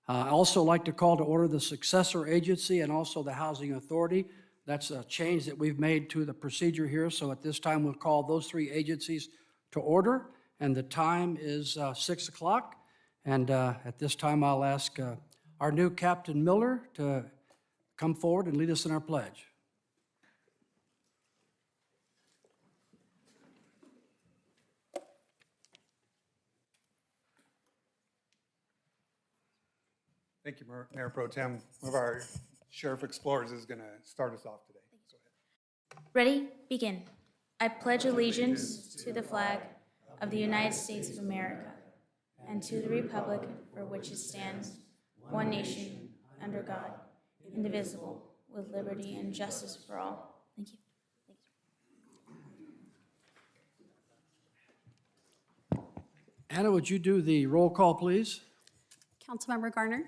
I also like to call to order the successor agency and also the housing authority. That's a change that we've made to the procedure here. So at this time, we'll call those three agencies to order. And the time is 6 o'clock. And at this time, I'll ask our new Captain Miller to come forward and lead us in our pledge. Thank you, Mayor Pro Tem. One of our Sheriff Explorers is going to start us off today. Go ahead. Ready? Begin. I pledge allegiance to the flag of the United States of America and to the republic for which it stands, one nation, under God, indivisible, with liberty and justice for all. Thank you. Anna, would you do the roll call, please? Councilmember Garner,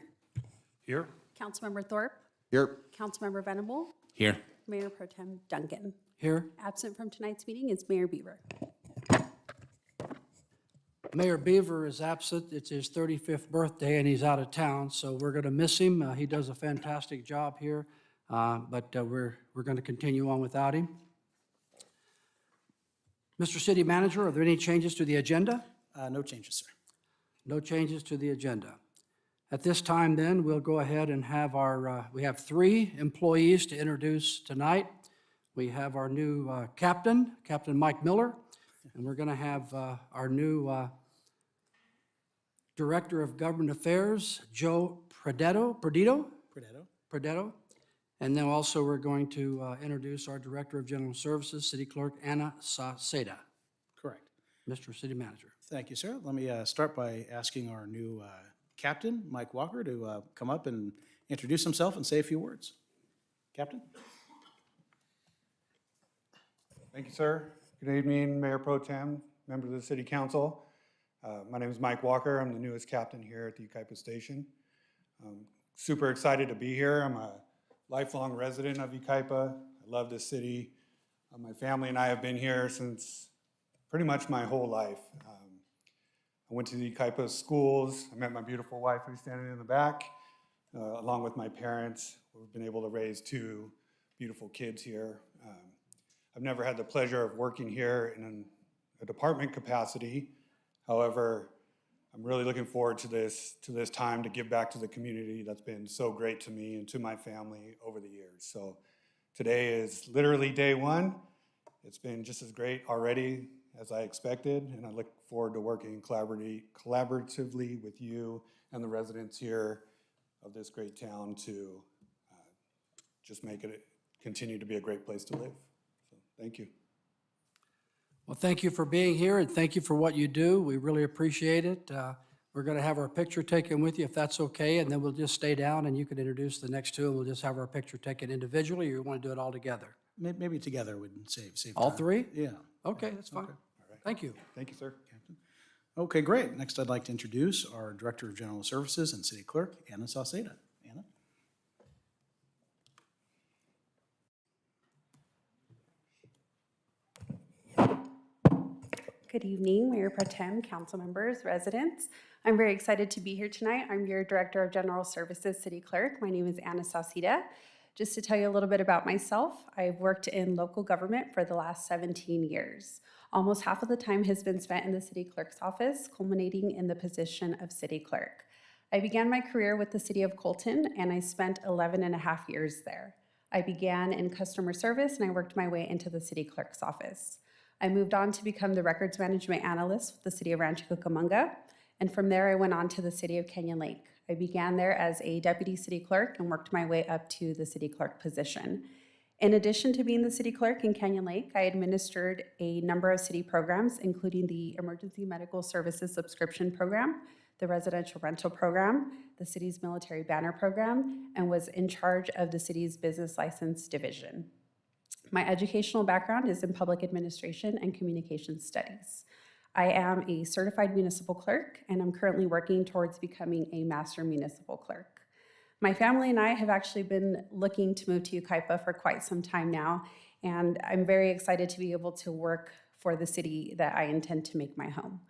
Here. Councilmember Thorpe, Here. Councilmember Venable, Here. Mayor Pro Tem Duncan. Here. Absent from tonight's meeting is Mayor Beaver. Mayor Beaver is absent. It's his 35th birthday, and he's out of town, so we're going to miss him. He does a fantastic job here, but we're going to continue on without him. Mr. City Manager, are there any changes to the agenda? No changes, sir. No changes to the agenda. At this time, then, we'll go ahead and have our, we have three employees to introduce tonight. We have our new captain, Captain Mike Miller, and we're going to have our new Director of Government Affairs, Joe Perdetto, and then also we're going to introduce our Director of General Services, City Clerk Anna Sauceda. Correct. Mr. City Manager. Thank you, sir. Let me start by asking our new captain, Mike Walker, to come up and introduce himself and say a few words. Captain? Thank you, sir. Good evening, Mayor Pro Tem, members of the City Council. My name is Mike Walker. I'm the newest captain here at the Yucaipa Station. Super excited to be here. I'm a lifelong resident of Yucaipa. I love this city. My family and I have been here since pretty much my whole life. I went to the Yucaipa schools. I met my beautiful wife who's standing in the back, along with my parents. We've been able to raise two beautiful kids here. I've never had the pleasure of working here in a department capacity. However, I'm really looking forward to this time to give back to the community that's been so great to me and to my family over the years. So today is literally day one. It's been just as great already as I expected, and I look forward to working collaboratively with you and the residents here of this great town to just make it continue to be a great place to live. So thank you. Well, thank you for being here, and thank you for what you do. We really appreciate it. We're going to have our picture taken with you, if that's okay, and then we'll just stay down, and you can introduce the next two, and we'll just have our picture taken individually, or you want to do it all together? Maybe together would save All time. three? Yeah. Okay, that's fine. Okay. All right. Thank you. Thank you, sir. Captain. Okay, great. Next, I'd like to introduce our Director of General Services and City Clerk, Anna Sauceda. Anna? Good evening, Mayor Pro Tem, council members, residents. I'm very excited to be here tonight. I'm your Director of General Services, City Clerk. My name is Anna Sauceda. Just to tell you a little bit about myself, I've worked in local government for the last 17 years. Almost half of the time has been spent in the City Clerk's office, culminating in the position of City Clerk. I began my career with the City of Colton, and I spent 11 and a half years there. I began in customer service, and I worked my way into the City Clerk's office. I moved on to become the records management analyst with the City of Rancho Cucamonga, and from there I went on to the City of Canyon Lake. I began there as a deputy city clerk and worked my way up to the city clerk position. In addition to being the city clerk in Canyon Lake, I administered a number of city programs, including the Emergency Medical Services Subscription Program, the Residential Rental Program, the city's Military Banner Program, and was in charge of the city's Business License Division. My educational background is in public administration and communication studies. I am a certified municipal clerk, and I'm currently working towards becoming a master municipal clerk. My family and I have actually been looking to move to Yucaipa for quite some time now, and I'm very excited to be able to work for the city that I intend to make my home.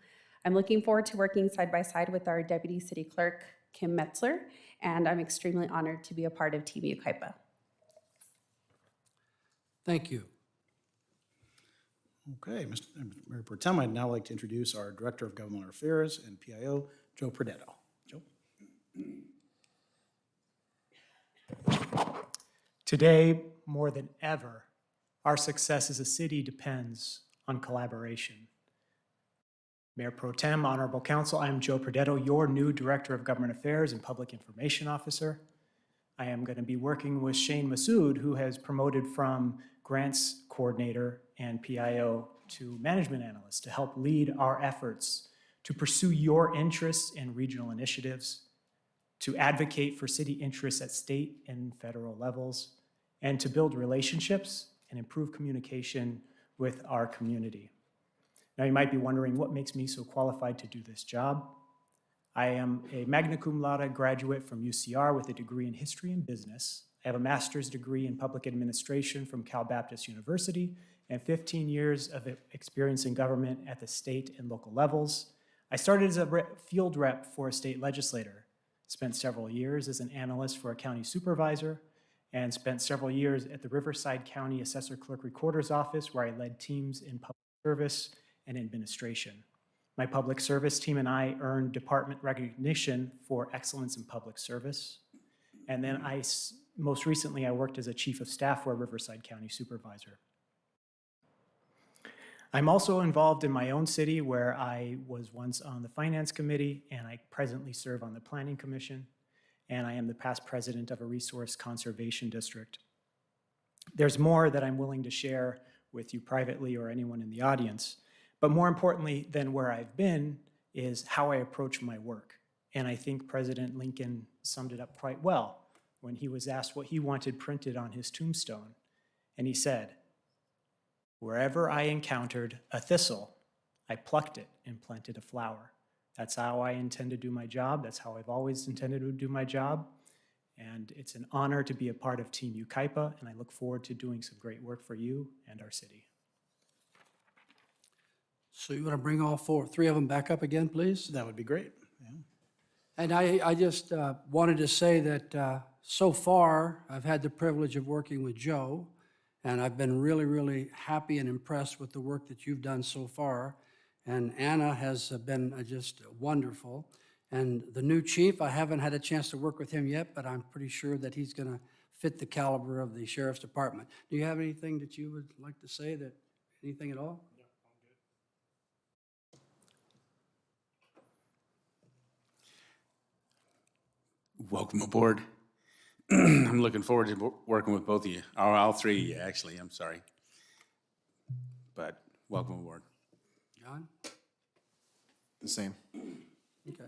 I'm looking forward to working side by side with our deputy city clerk, Kim Metzler, and I'm extremely honored to be a part of Team Yucaipa. Thank you. Okay, Mr. Mayor Pro Tem, I'd now like to introduce our Director of Governmental Affairs and PIO, Joe Perdetto. Joe? Today, more than ever, our success as a city depends on collaboration. Mayor Pro Tem, Honorable Council, I am Joe Perdetto, your new Director of Government Affairs and Public Information Officer. I am going to be working with Shane Massoud, who has promoted from Grants Coordinator and PIO to Management Analyst to help lead our efforts to pursue your interests in regional initiatives, to advocate for city interests at state and federal levels, and to build relationships and improve communication with our community. Now, you might be wondering what makes me so qualified to do this job. I am a magna cum laude graduate from UCR with a degree in history and business. I have a master's degree in public administration from Cal Baptist University and 15 years of experience in government at the state and local levels. I started as a field rep for a state legislator, spent several years as an analyst for a county supervisor, and spent several years at the Riverside County Assessor Clerk Recorder's Office, where I led teams in public service and administration. My public service team and I earned department recognition for excellence in public service. And then most recently, I worked as a chief of staff for a Riverside County supervisor. I'm also involved in my own city, where I was once on the finance committee, and I presently serve on the planning commission, and I am the past president of a resource conservation district. There's more that I'm willing to share with you privately or anyone in the audience, but more importantly than where I've been is how I approach my work. And I think President Lincoln summed it up quite well when he was asked what he wanted printed on his tombstone. And he said, "Wherever I encountered a thistle, I plucked it and planted a flower." That's how I intend to do my job. That's how I've always intended to do my job. And it's an honor to be a part of Team Yucaipa, and I look forward to doing some great work for you and our city. So you want to bring all three of them back up again, please? That would be great. Yeah. And I just wanted to say that so far, I've had the privilege of working with Joe, and I've been really, really happy and impressed with the work that you've done so far. And Anna has been just wonderful. And the new chief, I haven't had a chance to work with him yet, but I'm pretty sure that he's going to fit the caliber of the sheriff's department. Do you have anything that you would like to say, anything at all? Welcome aboard. I'm looking forward to working with both of you, or all three of you, actually, I'm sorry. But welcome aboard. John? The same. Okay.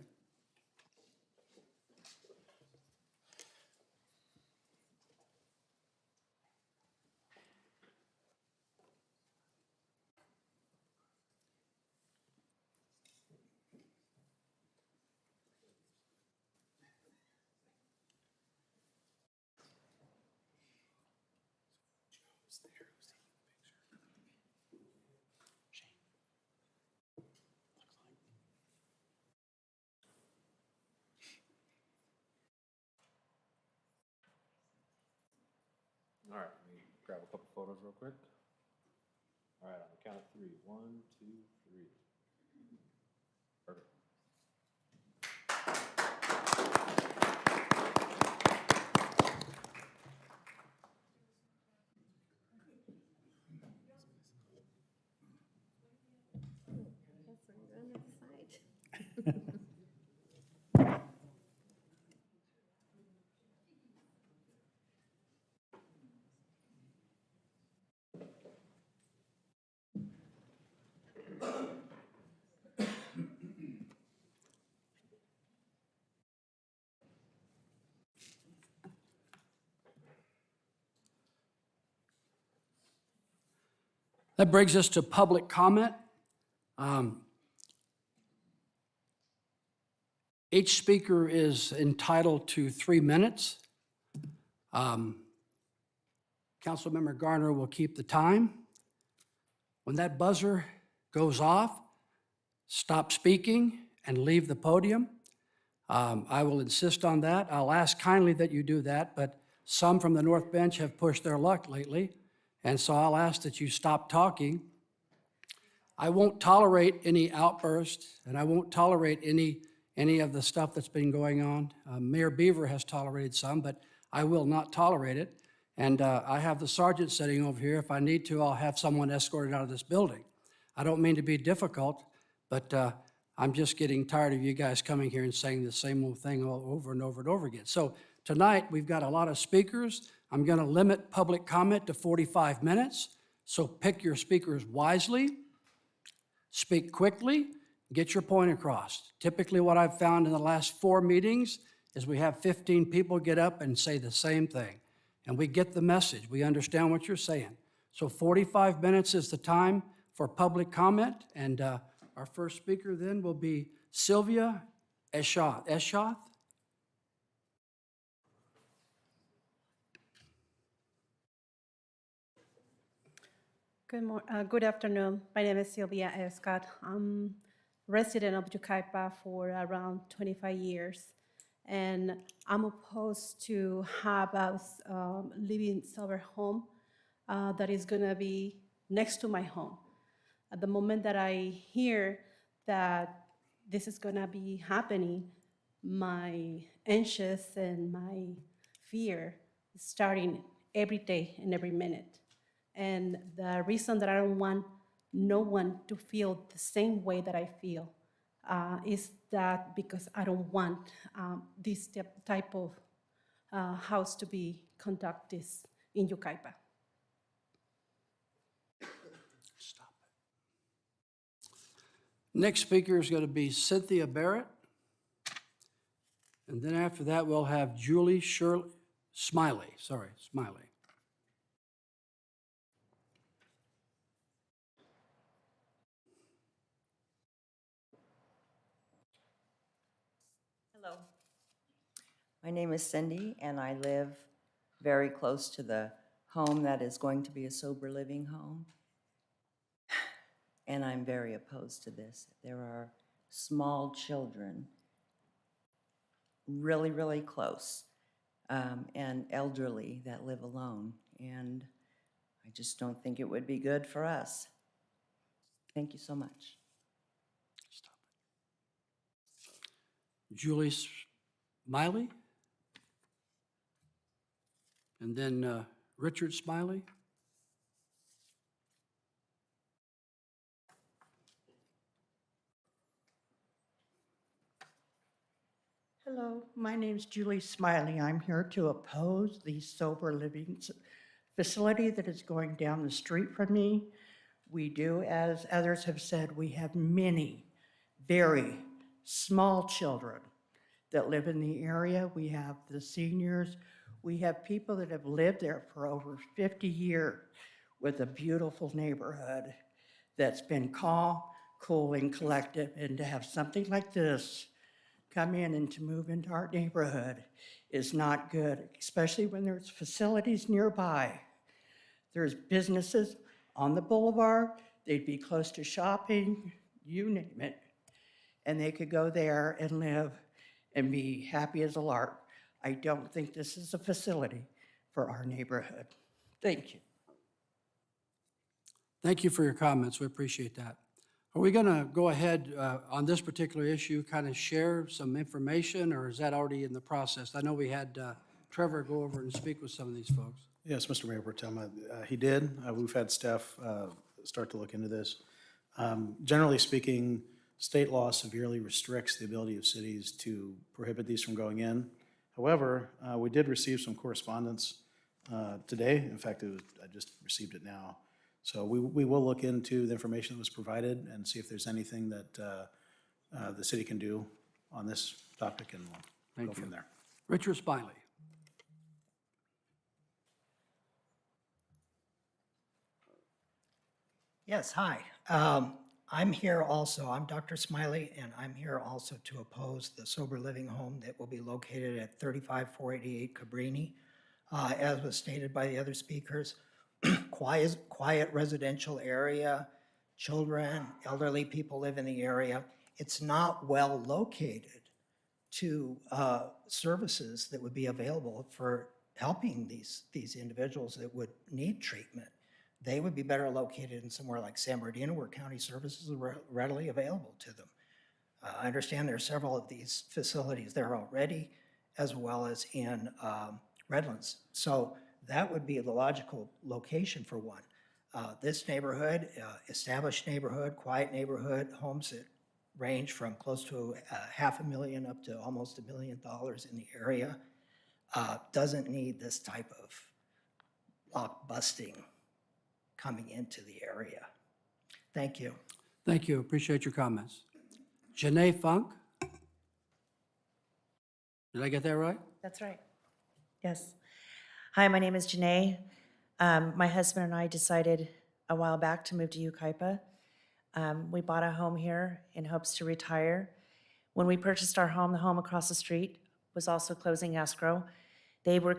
All right, let me grab a couple photos real quick. All right, on the count of three. 1, 2, 3. Perfect. That brings us to public comment. Each speaker is entitled to 3 minutes. Councilmember Garner will keep the time. When that buzzer goes off, stop speaking and leave the podium. I will insist on that. I'll ask kindly that you do that, but some from the North Bench have pushed their luck lately, and so I'll ask that you stop talking. I won't tolerate any outbursts, and I won't tolerate any of the stuff that's been going on. Mayor Beaver has tolerated some, but I will not tolerate it. And I have the sergeant sitting over here. If I need to, I'll have someone escorted out of this building. I don't mean to be difficult, but I'm just getting tired of you guys coming here and saying the same old thing all over and over and over again. So tonight, we've got a lot of speakers. I'm going to limit public comment to 45 minutes. So pick your speakers wisely, speak quickly, get your point across. Typically, what I've found in the last 4 meetings is we have 15 people get up and say the same thing. And we get the message. We understand what you're saying. So 45 minutes is the time for public comment. And our first speaker then will be Sylvia Eshoth. Eshoth? Good afternoon. My name is Sylvia Escott. I'm resident of Yucaipa for around 25 years, and I'm opposed to have us living sober home that is going to be next to my home. At the moment that I hear that this is going to be happening, my anxious and my fear is starting every day and every minute. And the reason that I don't want no one to feel the same way that I feel is that because I don't want this type of house to be conducted in Yucaipa. Stop it. Next speaker is going to be Cynthia Barrett. And then after that, we'll have Julie Smiley. Hello. My name is Cindy, and I live very close to the home that is going to be a sober living home. And I'm very opposed to this. There are small children really, really close, and elderly that live alone. And I just don't think it would be good for us. Thank you so much. Julie Smiley. And then Richard Smiley. Hello, my name's Julie Smiley. I'm here to oppose the sober living facility that is going down the street from me. We do, as others have said, we have many very small children that live in the area. We have the seniors. We have people that have lived there for over 50 years with a beautiful neighborhood that's been calm, cool, and collective. And to have something like this come in and to move into our neighborhood is not good, especially when there's facilities nearby. There's businesses on the boulevard. They'd be close to shopping, you name it. And they could go there and live and be happy as a lark. I don't think this is a facility for our neighborhood. Thank you. Thank you for your comments. We appreciate that. Are we going to go ahead on this particular issue, kind of share some information, or is that already in the process? I know we had Trevor go over and speak with some of these folks. Yes, Mr. Mayor Pro Tem, he did. We've had staff start to look into this. Generally speaking, state law severely restricts the ability of cities to prohibit these from going in. However, we did receive some correspondence today. In fact, I just received it now. So we will look into the information that was provided and see if there's anything that the city can do on this topic, and we'll go from there. Richard Smiley. Yes, hi. I'm here also. I'm Dr. Smiley, and I'm here also to oppose the sober living home that will be located at 35488 Cabrini. As was stated by the other speakers, quiet residential area, children, elderly people live in the area. It's not well located to services that would be available for helping these individuals that would need treatment. They would be better located in somewhere like San Bernardino where county services are readily available to them. I understand there are several of these facilities there already, as well as in Redlands. So that would be the logical location for one. This neighborhood, established neighborhood, quiet neighborhood, homes that range from close to $500,000 up to almost $1 million in the area, doesn't need this type of block busting coming into the area. Thank you. Thank you. Appreciate your comments. Janae Funk? Did I get that right? That's right. Yes. Hi, my name is Janae. My husband and I decided a while back to move to Yucaipa. We bought a home here in hopes to retire. When we purchased our home, the home across the street was also closing escrow. They were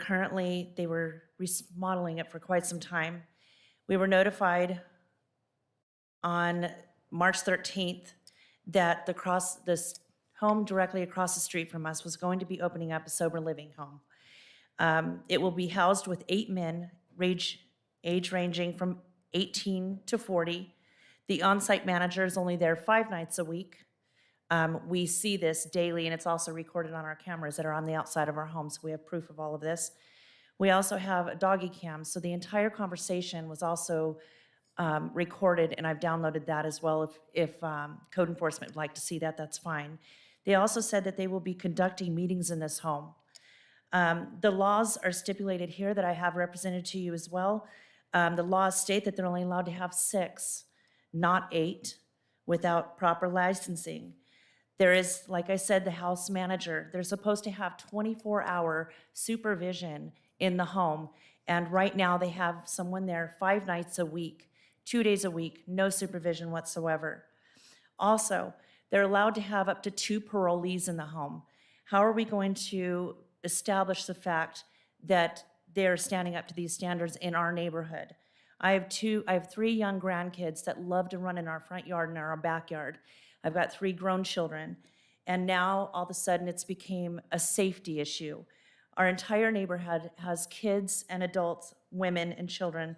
remodeling it for quite some time. We were notified on March 13th that this home directly across the street from us was going to be opening up a sober living home. It will be housed with 8 men, age ranging from 18 to 40. The on-site manager is only there 5 nights a week. We see this daily, and it's also recorded on our cameras that are on the outside of our homes. So we have proof of all of this. We also have a doggy cam, so the entire conversation was also recorded, and I've downloaded that as well. If code enforcement would like to see that, that's fine. They also said that they will be conducting meetings in this home. The laws are stipulated here that I have represented to you as well. The laws state that they're only allowed to have 6, not 8, without proper licensing. There is, like I said, the house manager. They're supposed to have 24-hour supervision in the home, and right now they have someone there 5 nights a week, 2 days a week, no supervision whatsoever. Also, they're allowed to have up to 2 parolees in the home. How are we going to establish the fact that they're standing up to these standards in our neighborhood? I have 3 young grandkids that love to run in our front yard and our backyard. I've got 3 grown children, and now all of a sudden it's became a safety issue. Our entire neighborhood has kids and adults, women and children.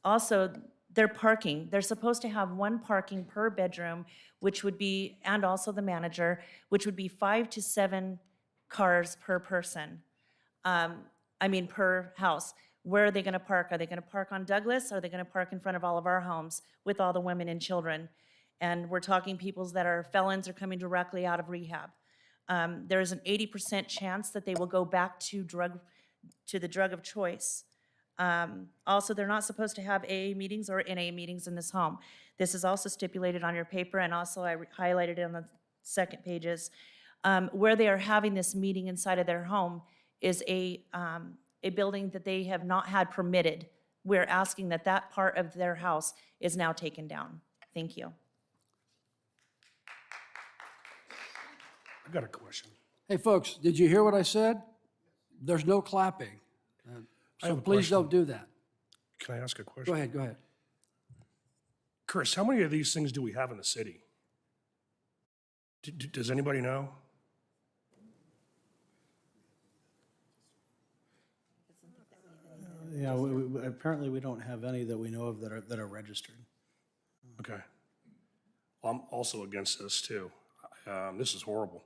Also, their parking. They're supposed to have 1 parking per bedroom, which would be, and also the manager, which would be 5 to 7 cars per person. Per house. Where are they gonna park? Are they gonna park on Douglas? Are they gonna park in front of all of our homes with all the women and children? And we're talking peoples that are felons or coming directly out of rehab. There's an 80% chance that they will go back to the drug of choice. Also, they're not supposed to have AA meetings or NA meetings in this home. This is also stipulated on your paper, and also I highlighted it on the second pages. Where they are having this meeting inside of their home is a building that they have not had permitted. We're asking that that part of their house is now taken down. Thank you. I've got a question. Hey, folks, did you hear what I said? There's no clapping. I So have a please don't question. do that. Can I ask a question? Go ahead. Chris, how many of these things do we have in the city? Does anybody know? Yeah, apparently we don't have any that we know of that are registered. Okay. Well, I'm also against this too. This is horrible.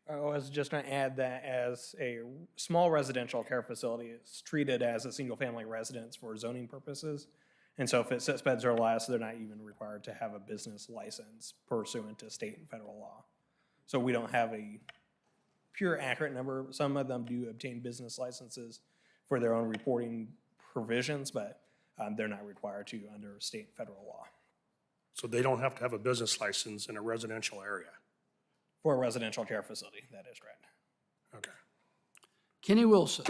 I was just going to add that as a small residential care facility, it's treated as a single-family residence for zoning purposes. And so if it sets beds or less, they're not even required to have a business license pursuant to state and federal law. So we don't have a pure accurate number. Some of them do obtain business licenses for their own reporting provisions, but they're not required to under state and federal law. So they don't have to have a business license in a residential area? For a residential care facility, that is correct. Okay. Kenny Wilson.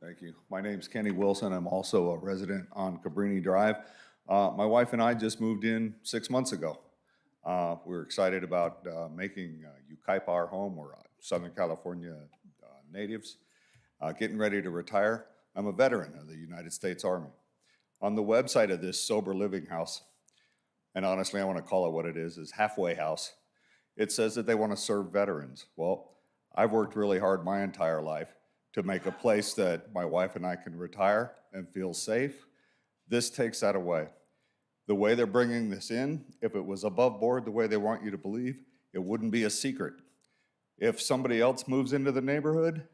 Thank you. My name's Kenny Wilson. I'm also a resident on Cabrini Drive. My wife and I just moved in 6 months ago. We're excited about making Yucaipa our home. We're Southern California natives, getting ready to retire. I'm a veteran of the United States Army. On the website of this sober living house, and honestly, I want to call it what it is halfway house, it says that they want to serve veterans. Well, I've worked really hard my entire life to make a place that my wife and I can retire and feel safe. This takes that away. The way they're bringing this in, if it was above board the way they want you to believe, it wouldn't be a secret. If somebody else moves into the neighborhood,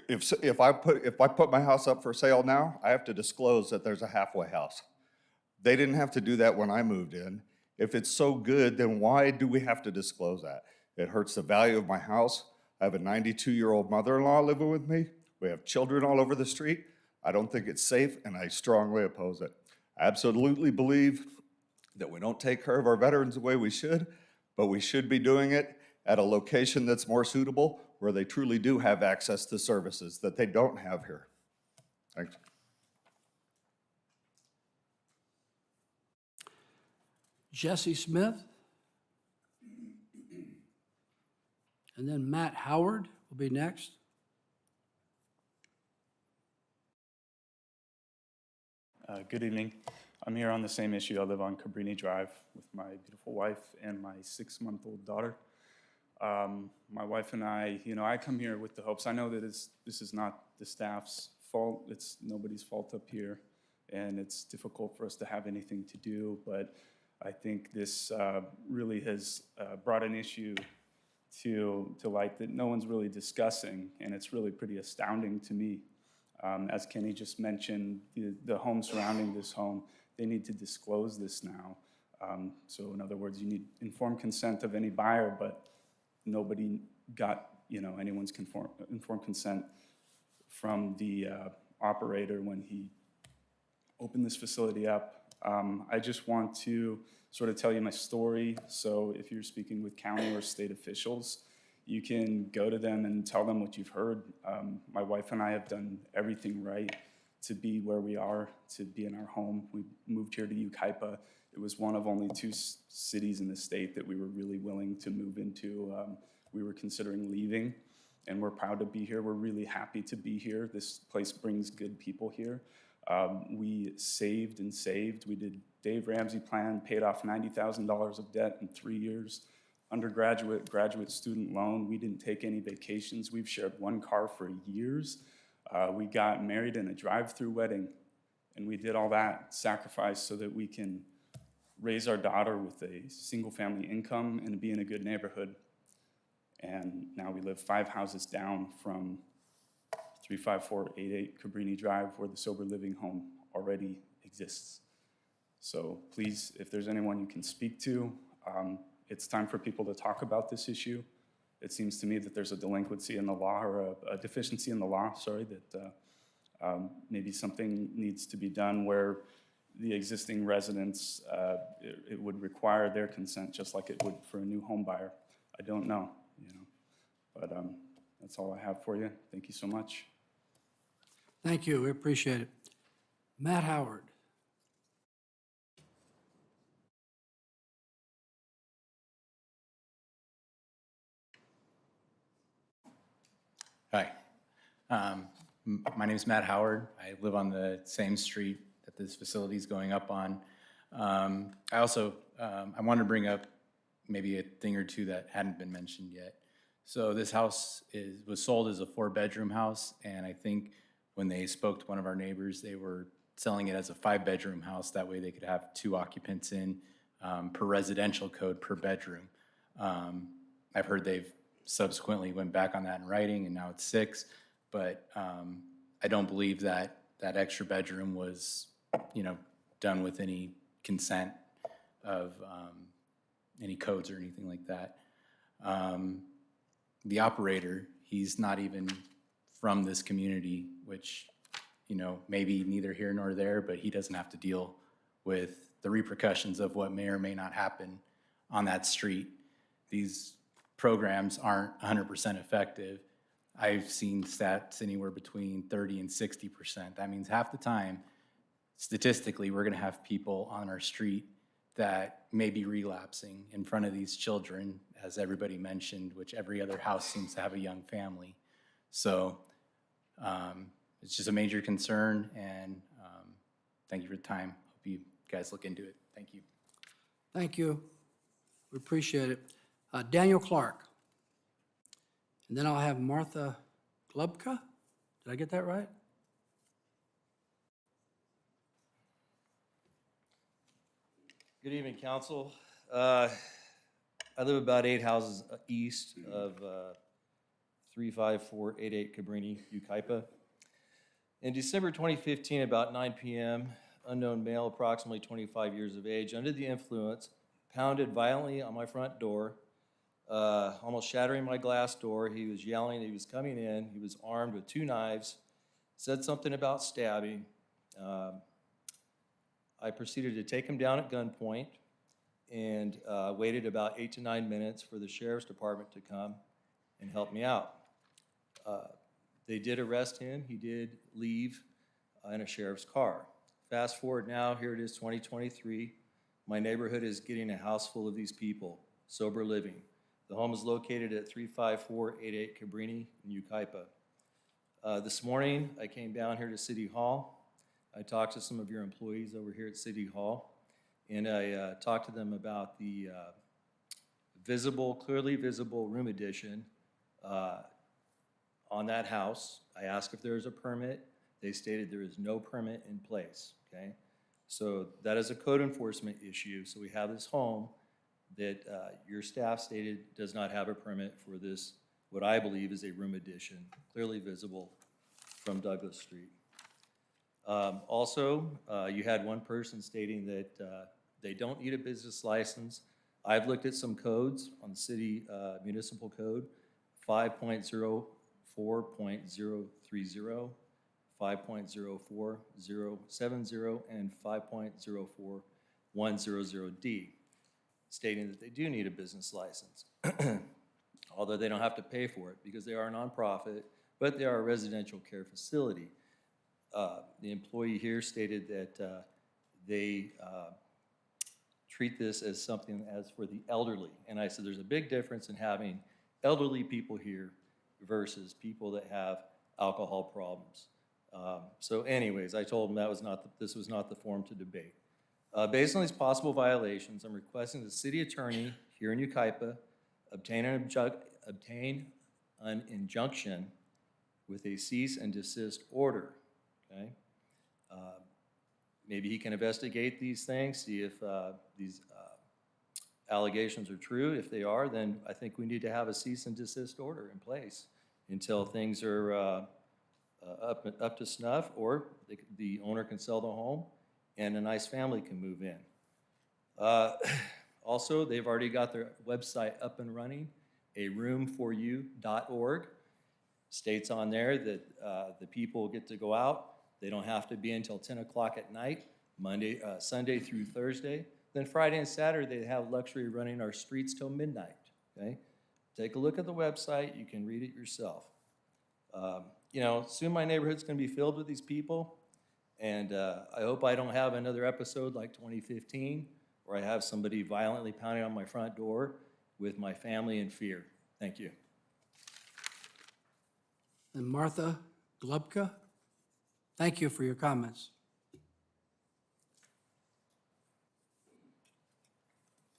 if I put my house up for sale now, I have to disclose that there's a halfway house. They didn't have to do that when I moved in. If it's so good, then why do we have to disclose that? It hurts the value of my house. I have a 92-year-old mother-in-law living with me. We have children all over the street. I don't think it's safe, and I strongly oppose it. I absolutely believe that we don't take care of our veterans the way we should, but we should be doing it at a location that's more suitable, where they truly do have access to services that they don't have here. Thanks. Jesse Smith. And then Matt Howard will be next. Good evening. I'm here on the same issue. I live on Cabrini Drive with my beautiful wife and my 6-month-old daughter. My wife and I come here with the hopes. I know that this is not the staff's fault. It's nobody's fault up here, and it's difficult for us to have anything to do, but I think this really has brought an issue to light that no one's really discussing, and it's really pretty astounding to me. As Kenny just mentioned, the home surrounding this home, they need to disclose this now. So in other words, you need informed consent of any buyer, but nobody got anyone's informed consent from the operator when he opened this facility up. I just want to sort of tell you my story. So if you're speaking with county or state officials, you can go to them and tell them what you've heard. My wife and I have done everything right to be where we are, to be in our home. We moved here to Yucaipa. It was one of only 2 cities in the state that we were really willing to move into. We were considering leaving, and we're proud to be here. We're really happy to be here. This place brings good people here. We saved and saved. We did Dave Ramsey plan, paid off $90,000 of debt in 3 years. Undergraduate, graduate student loan. We didn't take any vacations. We've shared 1 car for years. We got married in a drive-through wedding, and we did all that sacrifice so that we can raise our daughter with a single-family income and be in a good neighborhood. And now we live 5 houses down from 35488 Cabrini Drive, where the sober living home already exists. So please, if there's anyone you can speak to, it's time for people to talk about this issue. It seems to me that there's a delinquency in the law, or a deficiency in the law, sorry, that maybe something needs to be done where the existing residents, it would require their consent just like it would for a new home buyer. I don't know, but that's all I have for you. Thank you so much. Thank you, we appreciate it. Matt Howard. Hi, my name is Matt Howard. I live on the same street that this facility is going up on. I also, I wanted to bring up maybe a thing or two that hadn't been mentioned yet. So this house was sold as a 4-bedroom house, and I think when they spoke to one of our neighbors, they were selling it as a 5-bedroom house. That way they could have 2 occupants in per residential code per bedroom. I've heard they've subsequently went back on that in writing, and now it's 6, but I don't believe that that extra bedroom was, done with any consent of any codes or anything like that. The operator, he's not even from this community, which, maybe neither here nor there, but he doesn't have to deal with the repercussions of what may or may not happen on that street. These programs aren't 100% effective. I've seen stats anywhere between 30 and 60%. That means half the time, statistically, we're gonna have people on our street that may be relapsing in front of these children, as everybody mentioned, which every other house seems to have a young family. So It's just a major concern, and thank you for the time. Hope you guys look into it. Thank you. Thank you. We appreciate it. Daniel Clark. And then I'll have Martha Glubka. Did I get that right? Good evening, council. I live about 8 houses east of 35488 Cabrini, Yucaipa. In December 2015, about 9 p.m., unknown male, approximately 25 years of age, under the influence, pounded violently on my front door, almost shattering my glass door. He was yelling, he was coming in, he was armed with 2 knives, said something about stabbing. I proceeded to take him down at gunpoint and waited about 8 to 9 minutes for the sheriff's department to come and help me out. They did arrest him. He did leave in a sheriff's car. Fast forward now, here it is 2023. My neighborhood is getting a house full of these people, sober living. The home is located at 35488 Cabrini in Yucaipa. This morning, I came down here to City Hall. I talked to some of your employees over here at City Hall, and I talked to them about the clearly visible room addition on that house. I asked if there was a permit. They stated there is no permit in place, okay? So that is a code enforcement issue. So we have this home that your staff stated does not have a permit for this, what I believe is a room addition, clearly visible from Douglas Street. Also, you had one person stating that they don't need a business license. I've looked at some codes on the city municipal code, 5.04.030, 5.04070, and 5.04100D, stating that they do need a business license, although they don't have to pay for it because they are a nonprofit, but they are a residential care facility. The employee here stated that they treat this as something as for the elderly. And I said there's a big difference in having elderly people here versus people that have alcohol problems. So anyways, I told them that was this was not the forum to debate. Based on these possible violations, I'm requesting the city attorney here in Yucaipa obtain an injunction with a cease and desist order. Okay, maybe he can investigate these things, see if these allegations are true. If they are, then I think we need to have a cease and desist order in place until things are up to snuff, or the owner can sell the home and a nice family can move in. Also, they've already got their website up and running, aroomforyou.org. States on there that the people get to go out. They don't have to be until 10 o'clock at night, Sunday through Thursday. Then Friday and Saturday, they have luxury running our streets till midnight, okay? Take a look at the website. You can read it yourself. You know, soon my neighborhood's gonna be filled with these people, and I hope I don't have another episode like 2015, where I have somebody violently pounding on my front door with my family in fear. Thank you. And Martha Glubka, thank you for your comments.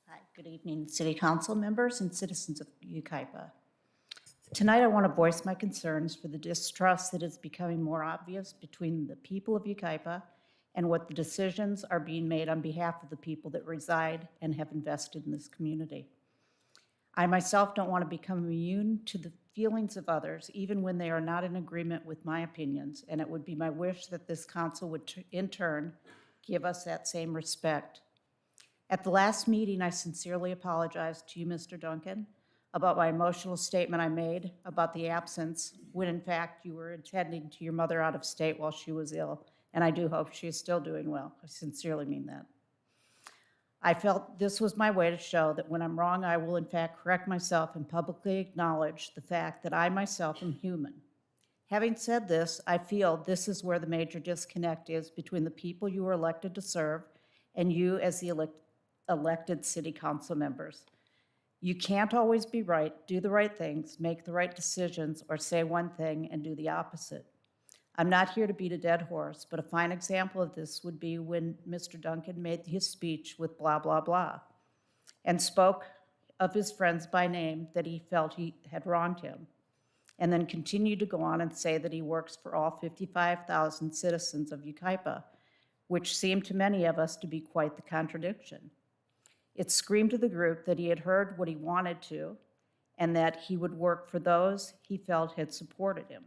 Hi, good evening, City Council members and citizens of Yucaipa. Tonight, I want to voice my concerns for the distrust that is becoming more obvious between the people of Yucaipa and what the decisions are being made on behalf of the people that reside and have invested in this community. I myself don't want to become immune to the feelings of others, even when they are not in agreement with my opinions, and it would be my wish that this council would, in turn, give us that same respect. At the last meeting, I sincerely apologized to you, Mr. Duncan, about my emotional statement I made about the absence, when in fact you were attending to your mother out of state while she was ill, and I do hope she is still doing well. I sincerely mean that. I felt this was my way to show that when I'm wrong, I will in fact correct myself and publicly acknowledge the fact that I myself am human. Having said this, I feel this is where the major disconnect is between the people you are elected to serve and you as the elected city council members. You can't always be right, do the right things, make the right decisions, or say one thing and do the opposite. I'm not here to beat a dead horse, but a fine example of this would be when Mr. Duncan made his speech with blah, blah, blah, and spoke of his friends by name that he felt he had wronged him, and then continued to go on and say that he works for all 55,000 citizens of Yucaipa, which seemed to many of us to be quite the contradiction. It screamed to the group that he had heard what he wanted to, and that he would work for those he felt had supported him.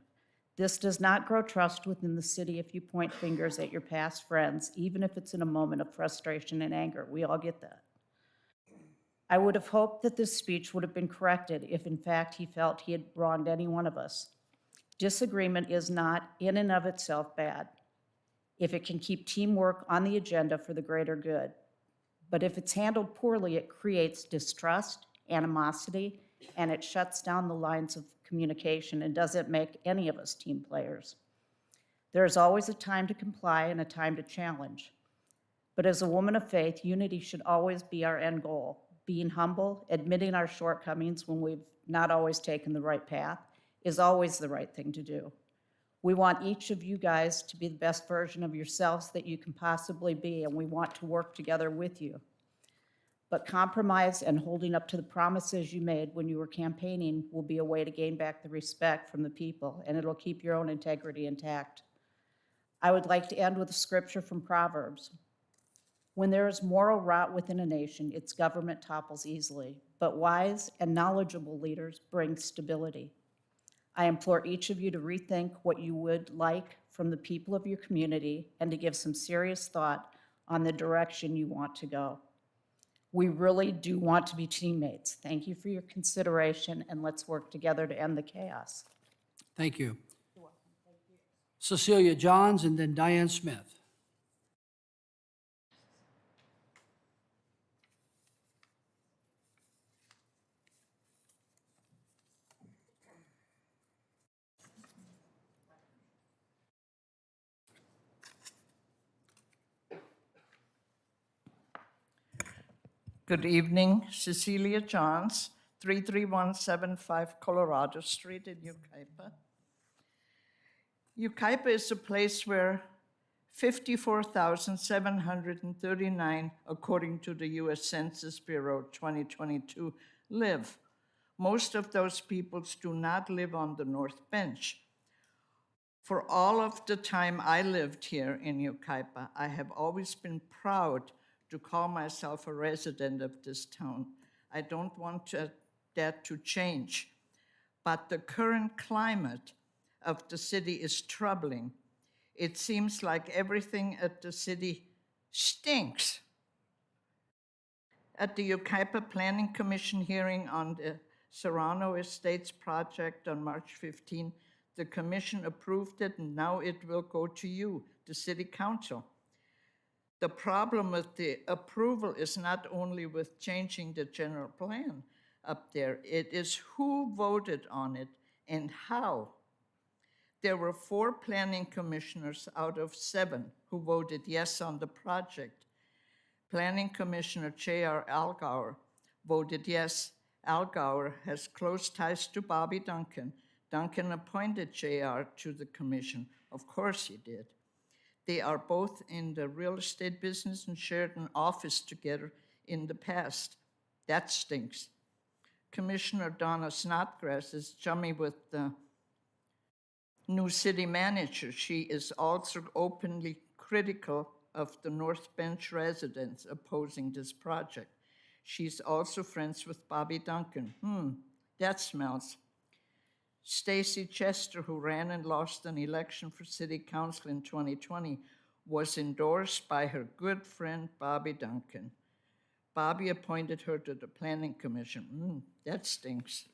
This does not grow trust within the city if you point fingers at your past friends, even if it's in a moment of frustration and anger. We all get that. I would have hoped that this speech would have been corrected if in fact he felt he had wronged any one of us. Disagreement is not in and of itself bad if it can keep teamwork on the agenda for the greater good. But if it's handled poorly, it creates distrust, animosity, and it shuts down the lines of communication and doesn't make any of us team players. There is always a time to comply and a time to challenge. But as a woman of faith, unity should always be our end goal. Being humble, admitting our shortcomings when we've not always taken the right path, is always the right thing to do. We want each of you guys to be the best version of yourselves that you can possibly be, and we want to work together with you. But compromise and holding up to the promises you made when you were campaigning will be a way to gain back the respect from the people, and it'll keep your own integrity intact. I would like to end with a scripture from Proverbs. When there is moral rot within a nation, its government topples easily, but wise and knowledgeable leaders bring stability. I implore each of you to rethink what you would like from the people of your community and to give some serious thought on the direction you want to go. We really do want to be teammates. Thank you for your consideration, and let's work together to end the chaos. Thank you. Cecilia Johns and then Diane Smith. Good evening, Cecilia Johns, 33175 Colorado Street in Yucaipa. Yucaipa is a place where 54,739, according to the U.S. Census Bureau 2022, live. Most of those peoples do not live on the North Bench. For all of the time I lived here in Yucaipa, I have always been proud to call myself a resident of this town. I don't want that to change, but the current climate of the city is troubling. It seems like everything at the city stinks. At the Yucaipa Planning Commission hearing on the Serrano Estates project on March 15, the commission approved it, and now it will go to you, the city council. The problem with the approval is not only with changing the general plan up there, it is who voted on it and how. There were 4 planning commissioners out of 7 who voted yes on the project. Planning Commissioner J.R. Allgauer voted yes. Allgauer has close ties to Bobby Duncan. Duncan appointed J.R. to the commission. Of course he did. They are both in the real estate business and shared an office together in the past. That stinks. Commissioner Donna Snodgrass is chummy with the new city manager. She is also openly critical of the North Bench residents opposing this project. She's also friends with Bobby Duncan. That smells. Stacy Chester, who ran and lost an election for city council in 2020, was endorsed by her good friend Bobby Duncan. Bobby appointed her to the planning commission. That stinks.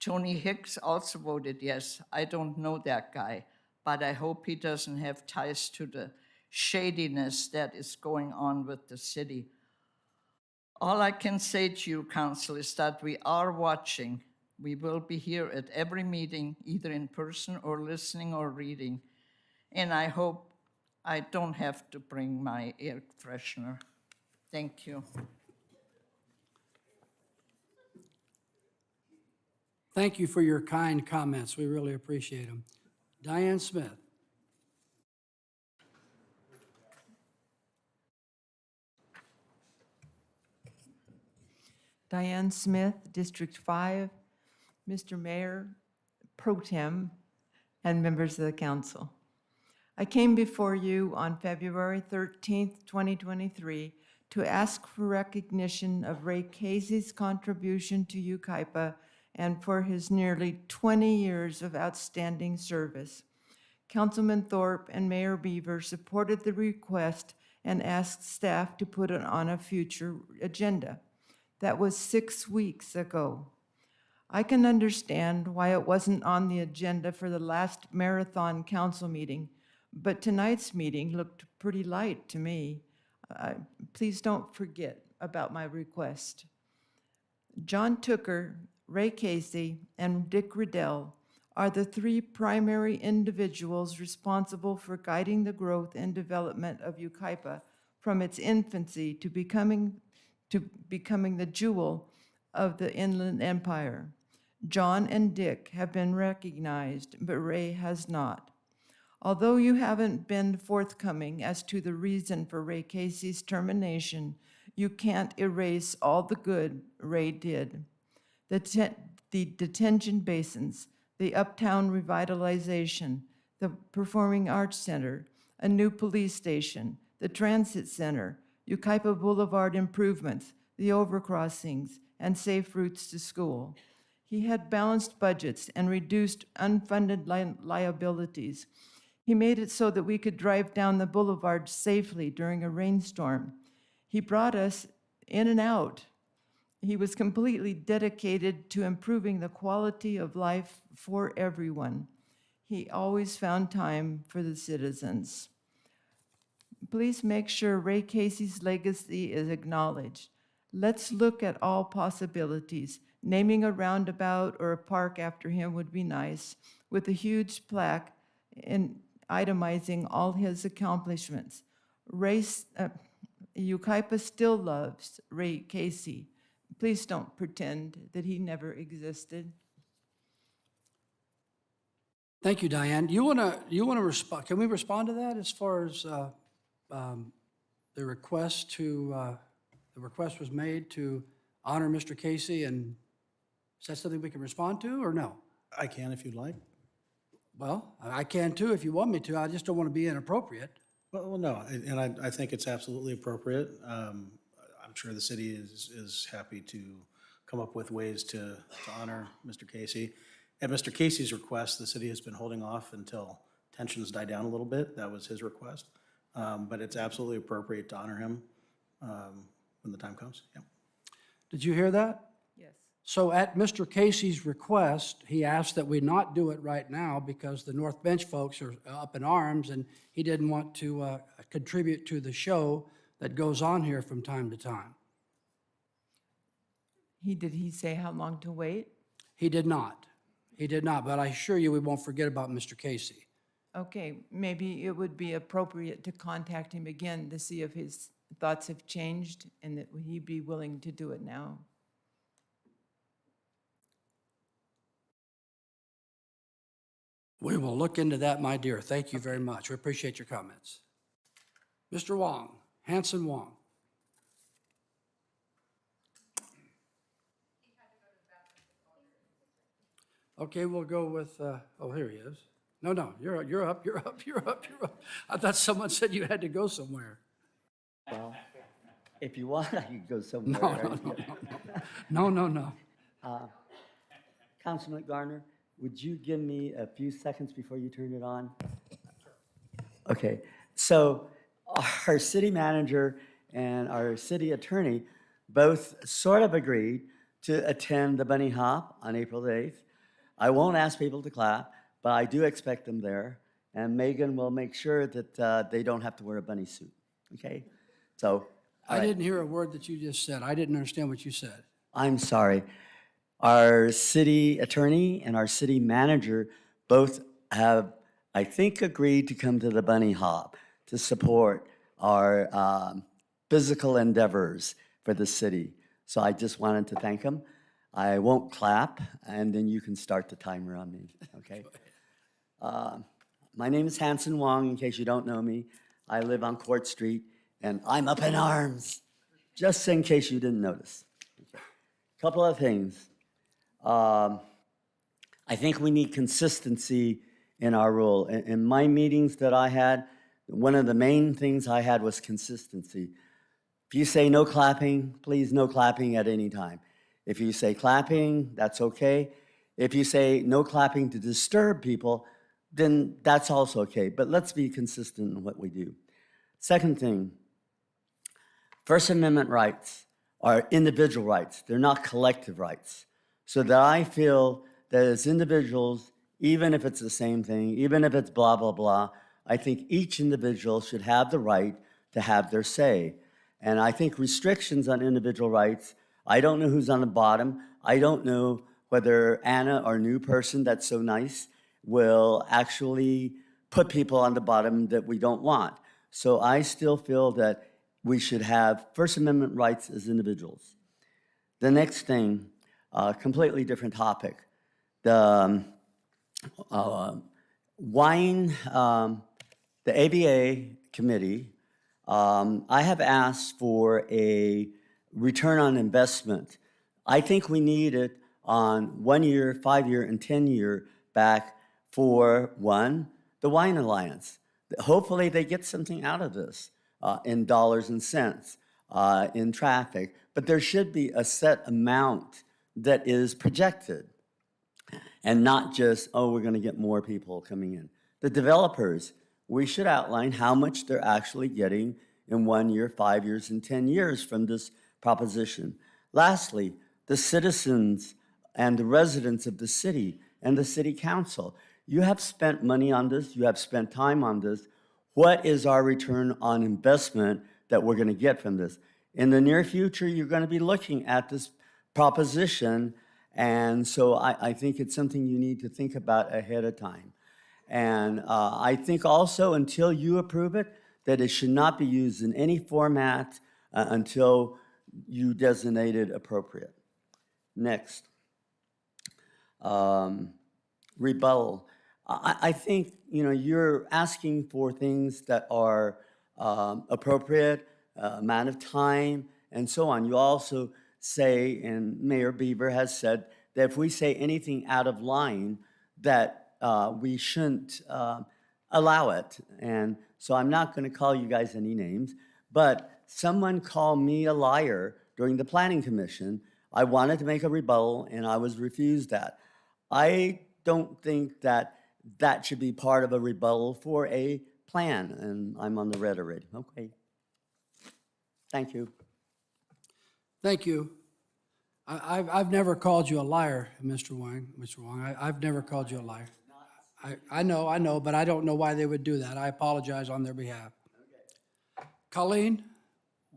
Tony Hicks also voted yes. I don't know that guy, but I hope he doesn't have ties to the shadiness that is going on with the city. All I can say to you, Council, is that we are watching. We will be here at every meeting, either in person or listening or reading. And I hope I don't have to bring my air freshener. Thank you. Thank you for your kind comments. We really appreciate them. Diane Smith. Diane Smith, District 5, Mr. Mayor, Pro Tem, and members of the council. I came before you on February 13th, 2023, to ask for recognition of Ray Casey's contribution to Yucaipa and for his nearly 20 years of outstanding service. Councilman Thorpe and Mayor Beaver supported the request and asked staff to put it on a future agenda. That was 6 weeks ago. I can understand why it wasn't on the agenda for the last marathon council meeting, but tonight's meeting looked pretty light to me. Please don't forget about my request. John Tooker, Ray Casey, and Dick Riddell are the three primary individuals responsible for guiding the growth and development of Yucaipa from its infancy to becoming the jewel of the Inland Empire. John and Dick have been recognized, but Ray has not. Although you haven't been forthcoming as to the reason for Ray Casey's termination, you can't erase all the good Ray did. The detention basins, the uptown revitalization, the Performing Arts Center, a new police station, the transit center, Yucaipa Boulevard improvements, the overcrossings, and safe routes to school. He had balanced budgets and reduced unfunded liabilities. He made it so that we could drive down the boulevard safely during a rainstorm. He brought us in and out. He was completely dedicated to improving the quality of life for everyone. He always found time for the citizens. Please make sure Ray Casey's legacy is acknowledged. Let's look at all possibilities. Naming a roundabout or a park after him would be nice, with a huge plaque and itemizing all his accomplishments. Yucaipa still loves Ray Casey. Please don't pretend that he never existed. Thank you, Diane. You want to respond? Can we respond to that as far as the request was made to honor Mr. Casey, and is that something we can respond to or no? I can if you'd like. Well, I can too if you want me to. I just don't want to be inappropriate. Well, no, and I think it's absolutely appropriate. I'm sure the city is happy to come up with ways to honor Mr. Casey. At Mr. Casey's request, the city has been holding off until tensions die down a little bit. That was his request. But it's absolutely appropriate to honor him when the time comes. Yeah. Did you hear that? Yes. So at Mr. Casey's request, he asked that we not do it right now because the North Bench folks are up in arms and he didn't want to contribute to the show that goes on here from time to time. Did he say how long to wait? He did not. He did not, but I assure you we won't forget about Mr. Casey. Okay, maybe it would be appropriate to contact him again to see if his thoughts have changed and that he'd be willing to do it now. We will look into that, my dear. Thank you very much. We appreciate your comments. Mr. Wong, Hanson Wong. Okay, we'll go with, oh, here he is. No, you're up. I thought someone said you had to go somewhere. Well, if you want, I can go somewhere. No. Councilman Garner, would you give me a few seconds before you turn it on? Okay, so our city manager and our city attorney both sort of agreed to attend the Bunny Hop on April 8th. I won't ask people to clap, but I do expect them there. And Megan will make sure that they don't have to wear a bunny suit, okay? So. I didn't hear a word that you just said. I didn't understand what you said. I'm sorry. Our city attorney and our city manager both have, I think, agreed to come to the Bunny Hop to support our physical endeavors for the city. So I just wanted to thank them. I won't clap, and then you can start the timer on me, okay? My name is Hanson Wong, in case you don't know me. I live on Court Street, and I'm up in arms, just in case you didn't notice. Okay. Couple of things. I think we need consistency in our rule. In my meetings that I had, one of the main things I had was consistency. If you say no clapping, please no clapping at any time. If you say clapping, that's okay. If you say no clapping to disturb people, then that's also okay. But let's be consistent in what we do. Second thing, First Amendment rights are individual rights. They're not collective rights. So that I feel that as individuals, even if it's the same thing, even if it's blah, blah, blah, I think each individual should have the right to have their say. And I think restrictions on individual rights, I don't know who's on the bottom. I don't know whether Anna, our new person that's so nice, will actually put people on the bottom that we don't want. So I still feel that we should have First Amendment rights as individuals. The next thing, completely different topic. The wine, the ABA committee, I have asked for a return on investment. I think we need it on 1 year, 5 year, and 10 year back for one, the Wine Alliance. Hopefully they get something out of this in dollars and cents, in traffic, but there should be a set amount that is projected and not just, oh, we're gonna get more people coming in. The developers, we should outline how much they're actually getting in 1 year, 5 years, and 10 years from this proposition. Lastly, the citizens and the residents of the city and the city council. You have spent money on this, you have spent time on this. What is our return on investment that we're gonna get from this? In the near future, you're gonna be looking at this proposition, and so I think it's something you need to think about ahead of time. And I think also until you approve it, that it should not be used in any format until you designate it appropriate. Next. Rebuttal. I think, you know, you're asking for things that are appropriate, amount of time, and so on. You also say, and Mayor Beaver has said, that if we say anything out of line, that we shouldn't allow it. And so I'm not going to call you guys any names, but someone called me a liar during the Planning Commission. I wanted to make a rebuttal, and I was refused that. I don't think that that should be part of a rebuttal for a plan, and I'm on the red already. Okay. Thank you. Thank you. I've never called you a liar, Mr. Wong. I've never called you a liar. I know, but I don't know why they would do that. I apologize on their behalf. Colleen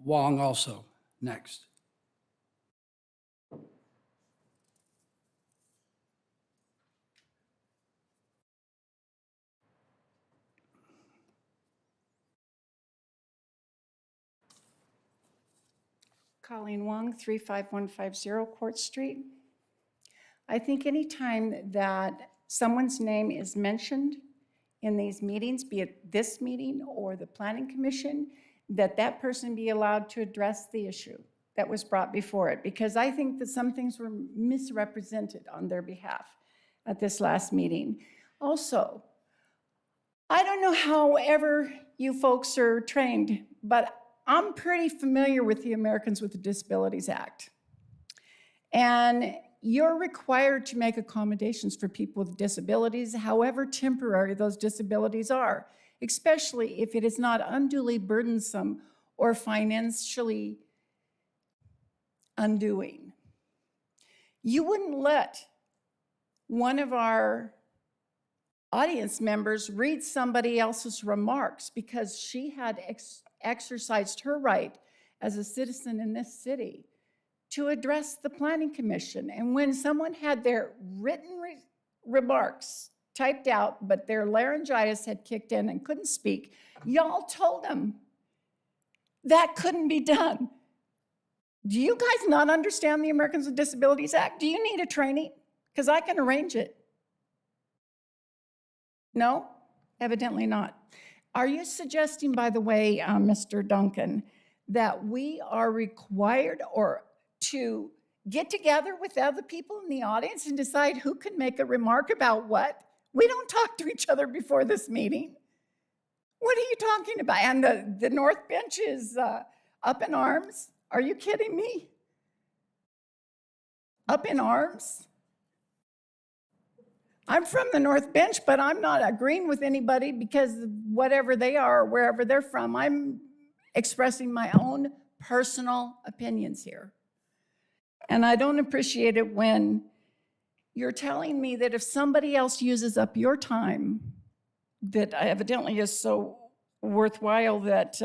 Wong also, next. Colleen Wong, 35150 Court Street. I think anytime that someone's name is mentioned in these meetings, be it this meeting or the Planning Commission, that person be allowed to address the issue that was brought before it, because I think that some things were misrepresented on their behalf at this last meeting. Also, I don't know however you folks are trained, but I'm pretty familiar with the Americans with Disabilities Act. And you're required to make accommodations for people with disabilities, however temporary those disabilities are, especially if it is not unduly burdensome or financially undoing. You wouldn't let one of our audience members read somebody else's remarks because she had exercised her right as a citizen in this city to address the Planning Commission. And when someone had their written remarks typed out, but their laryngitis had kicked in and couldn't speak, y'all told them that couldn't be done. Do you guys not understand the Americans with Disabilities Act? Do you need a training? Because I can arrange it. No? Evidently not. Are you suggesting, by the way, Mr. Duncan, that we are required or to get together with other people in the audience and decide who can make a remark about what? We don't talk to each other before this meeting. What are you talking about? And the North Bench is up in arms? Are you kidding me? Up in arms? I'm from the North Bench, but I'm not agreeing with anybody because whatever they are or wherever they're from, I'm expressing my own personal opinions here. And I don't appreciate it when you're telling me that if somebody else uses up your time, that evidently is so worthwhile that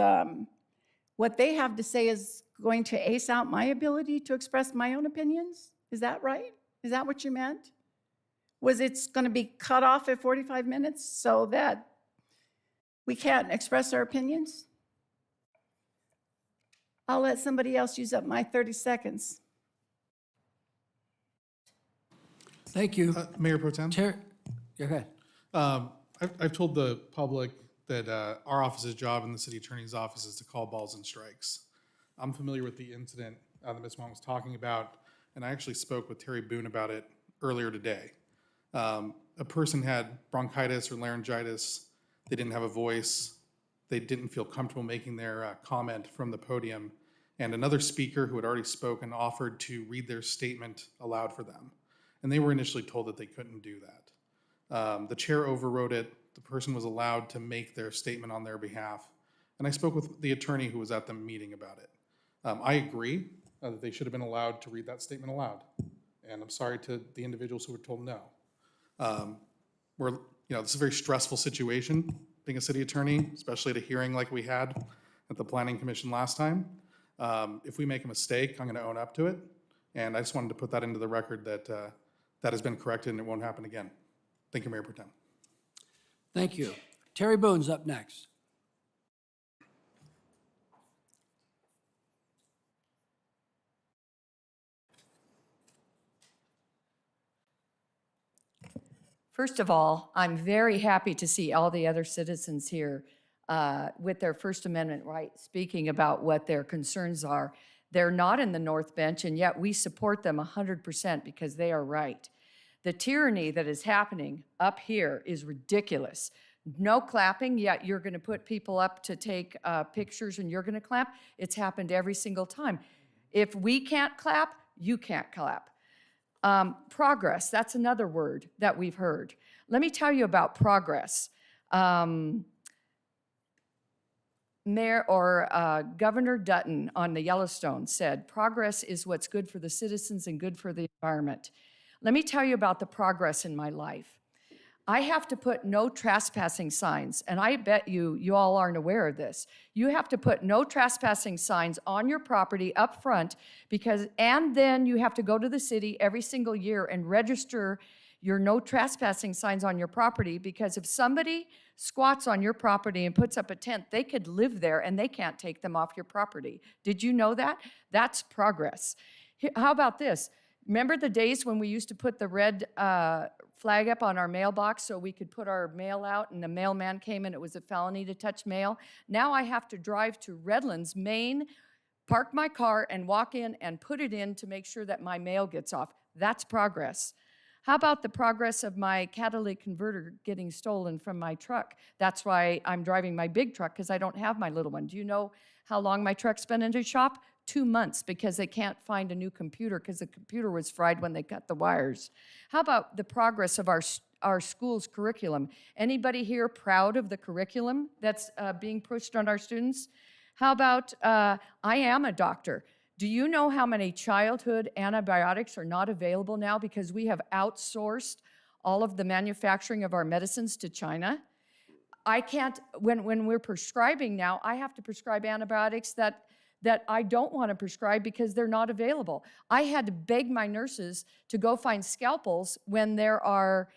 what they have to say is going to ace out my ability to express my own opinions? Is that right? Is that what you meant? Was it's going to be cut off at 45 minutes so that we can't express our opinions? I'll let somebody else use up my 30 seconds. Thank you. Mayor Pro Tem? Go ahead. I've told the public that our office's job and the city attorney's office is to call balls and strikes. I'm familiar with the incident that Ms. Wong was talking about, and I actually spoke with Terry Boone about it earlier today. A person had bronchitis or laryngitis. They didn't have a voice. They didn't feel comfortable making their comment from the podium. And another speaker who had already spoken offered to read their statement aloud for them. And they were initially told that they couldn't do that. The chair overrode it. The person was allowed to make their statement on their behalf. And I spoke with the attorney who was at the meeting about it. I agree that they should have been allowed to read that statement aloud. And I'm sorry to the individuals who were told no. This is a very stressful situation, being a city attorney, especially at a hearing like we had at the Planning Commission last time. If we make a mistake, I'm going to own up to it. And I just wanted to put that into the record that that has been corrected and it won't happen again. Thank you, Mayor Pro Tem. Thank you. Terry Boone's up next. First of all, I'm very happy to see all the other citizens here with their First Amendment right, speaking about what their concerns are. They're not in the North Bench, and yet we support them 100% because they are right. The tyranny that is happening up here is ridiculous. No clapping, yet you're going to put people up to take pictures and you're going to clap. It's happened every single time. If we can't clap, you can't clap. Progress, that's another word that we've heard. Let me tell you about progress. Governor Dutton on the Yellowstone said, progress is what's good for the citizens and good for the environment. Let me tell you about the progress in my life. I have to put no trespassing signs, and I bet you all aren't aware of this. You have to put no trespassing signs on your property up front and then you have to go to the city every single year and register your no trespassing signs on your property, because if somebody squats on your property and puts up a tent, they could live there and they can't take them off your property. Did you know that? That's progress. How about this? Remember the days when we used to put the red flag up on our mailbox so we could put our mail out and the mailman came and it was a felony to touch mail? Now I have to drive to Redlands, Maine, park my car and walk in and put it in to make sure that my mail gets off. That's progress. How about the progress of my catalytic converter getting stolen from my truck? That's why I'm driving my big truck, because I don't have my little one. Do you know how long my truck's been in the shop? 2 months, because they can't find a new computer because the computer was fried when they cut the wires. How about the progress of our school's curriculum? Anybody here proud of the curriculum that's being pushed on our students? How about, I am a doctor. Do you know how many childhood antibiotics are not available now because we have outsourced all of the manufacturing of our medicines to China? I can't, when we're prescribing now, I have to prescribe antibiotics that I don't want to prescribe because they're not available. I had to beg my nurses to go find scalpels when there are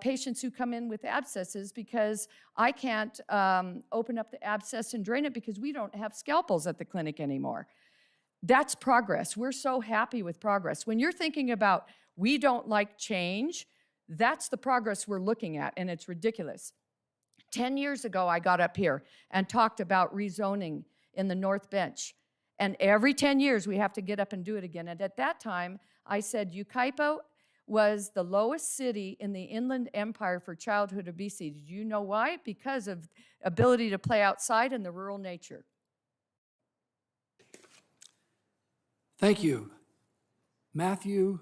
patients who come in with abscesses, because I can't open up the abscess and drain it because we don't have scalpels at the clinic anymore. That's progress. We're so happy with progress. When you're thinking about we don't like change, that's the progress we're looking at, and it's ridiculous. 10 years ago, I got up here and talked about rezoning in the North Bench. And every 10 years, we have to get up and do it again. And at that time, I said Yucaipa was the lowest city in the Inland Empire for childhood obesity. Did you know why? Because of ability to play outside and the rural nature. Thank you. Matthew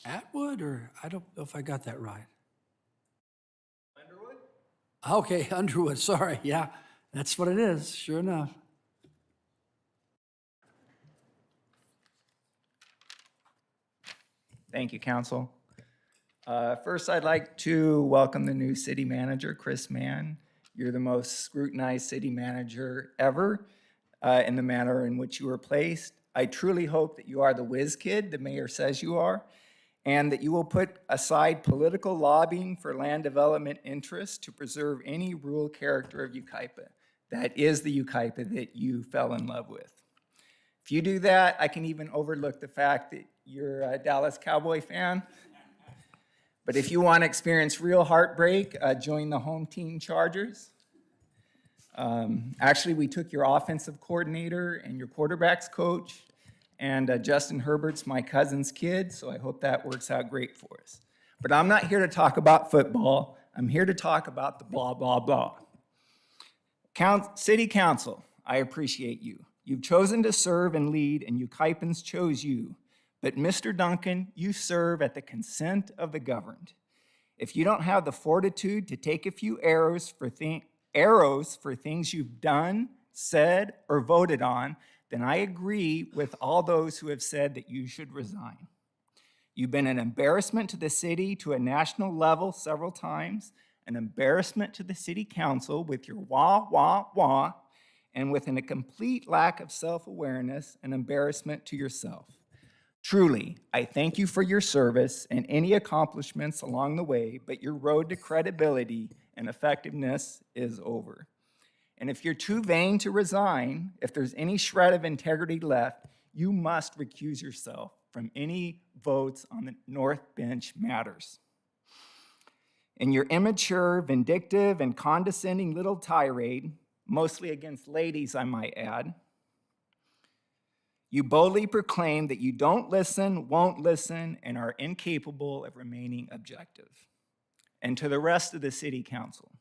Atwood, or I don't know if I got that right. Underwood? Okay, Underwood, sorry. Yeah, that's what it is, sure enough. Thank you, Council. First, I'd like to welcome the new city manager, Chris Mann. You're the most scrutinized city manager ever in the manner in which you were placed. I truly hope that you are the whiz kid the mayor says you are, and that you will put aside political lobbying for land development interests to preserve any rural character of Yucaipa. That is the Yucaipa that you fell in love with. If you do that, I can even overlook the fact that you're a Dallas Cowboy fan. But if you want to experience real heartbreak, join the home team Chargers. Actually, we took your offensive coordinator and your quarterback's coach, and Justin Herbert's my cousin's kid, so I hope that works out great for us. But I'm not here to talk about football. I'm here to talk about the blah, blah, blah. City Council, I appreciate you. You've chosen to serve and lead, and Yucaipans chose you. But Mr. Duncan, you serve at the consent of the governed. If you don't have the fortitude to take a few arrows for things you've done, said, or voted on, then I agree with all those who have said that you should resign. You've been an embarrassment to the city to a national level several times, an embarrassment to the city council with your wah, wah, wah, and with a complete lack of self-awareness, an embarrassment to yourself. Truly, I thank you for your service and any accomplishments along the way, but your road to credibility and effectiveness is over. And if you're too vain to resign, if there's any shred of integrity left, you must recuse yourself from any votes on the North Bench matters. In your immature, vindictive, and condescending little tirade, mostly against ladies, I might add, you boldly proclaim that you don't listen, won't listen, and are incapable of remaining objective. And to the rest of the city council,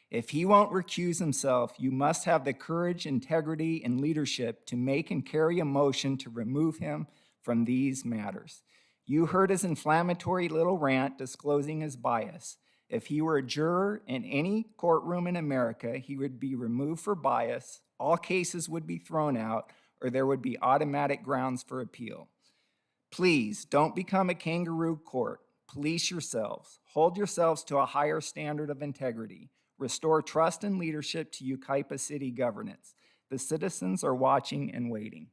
if he won't recuse himself, you must have the courage, integrity, and leadership to make and carry a motion to remove him from these matters. You heard his inflammatory little rant disclosing his bias. If he were a juror in any courtroom in America, he would be removed for bias, all cases would be thrown out, or there would be automatic grounds for appeal. Please don't become a kangaroo court. Police yourselves. Hold yourselves to a higher standard of integrity. Restore trust and leadership to Yucaipa city governance. The citizens are watching and waiting.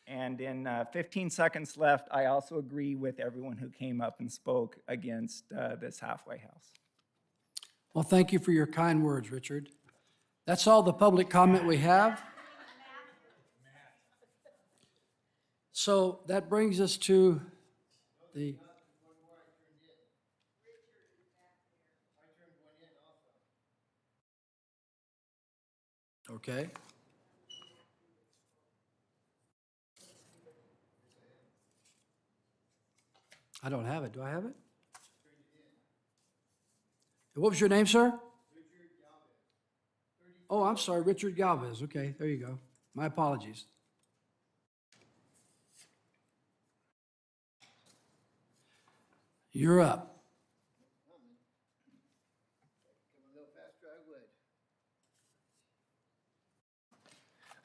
And in 15 seconds left, I also agree with everyone who came up and spoke against this halfway house. Well, thank you for your kind words, Richard. That's all the public comment we have. So that brings us to the... Okay. I don't have it. Do I have it? What was your name, sir? Richard Galvez. Oh, I'm sorry, Richard Galvez. Okay, there you go. My apologies. You're up.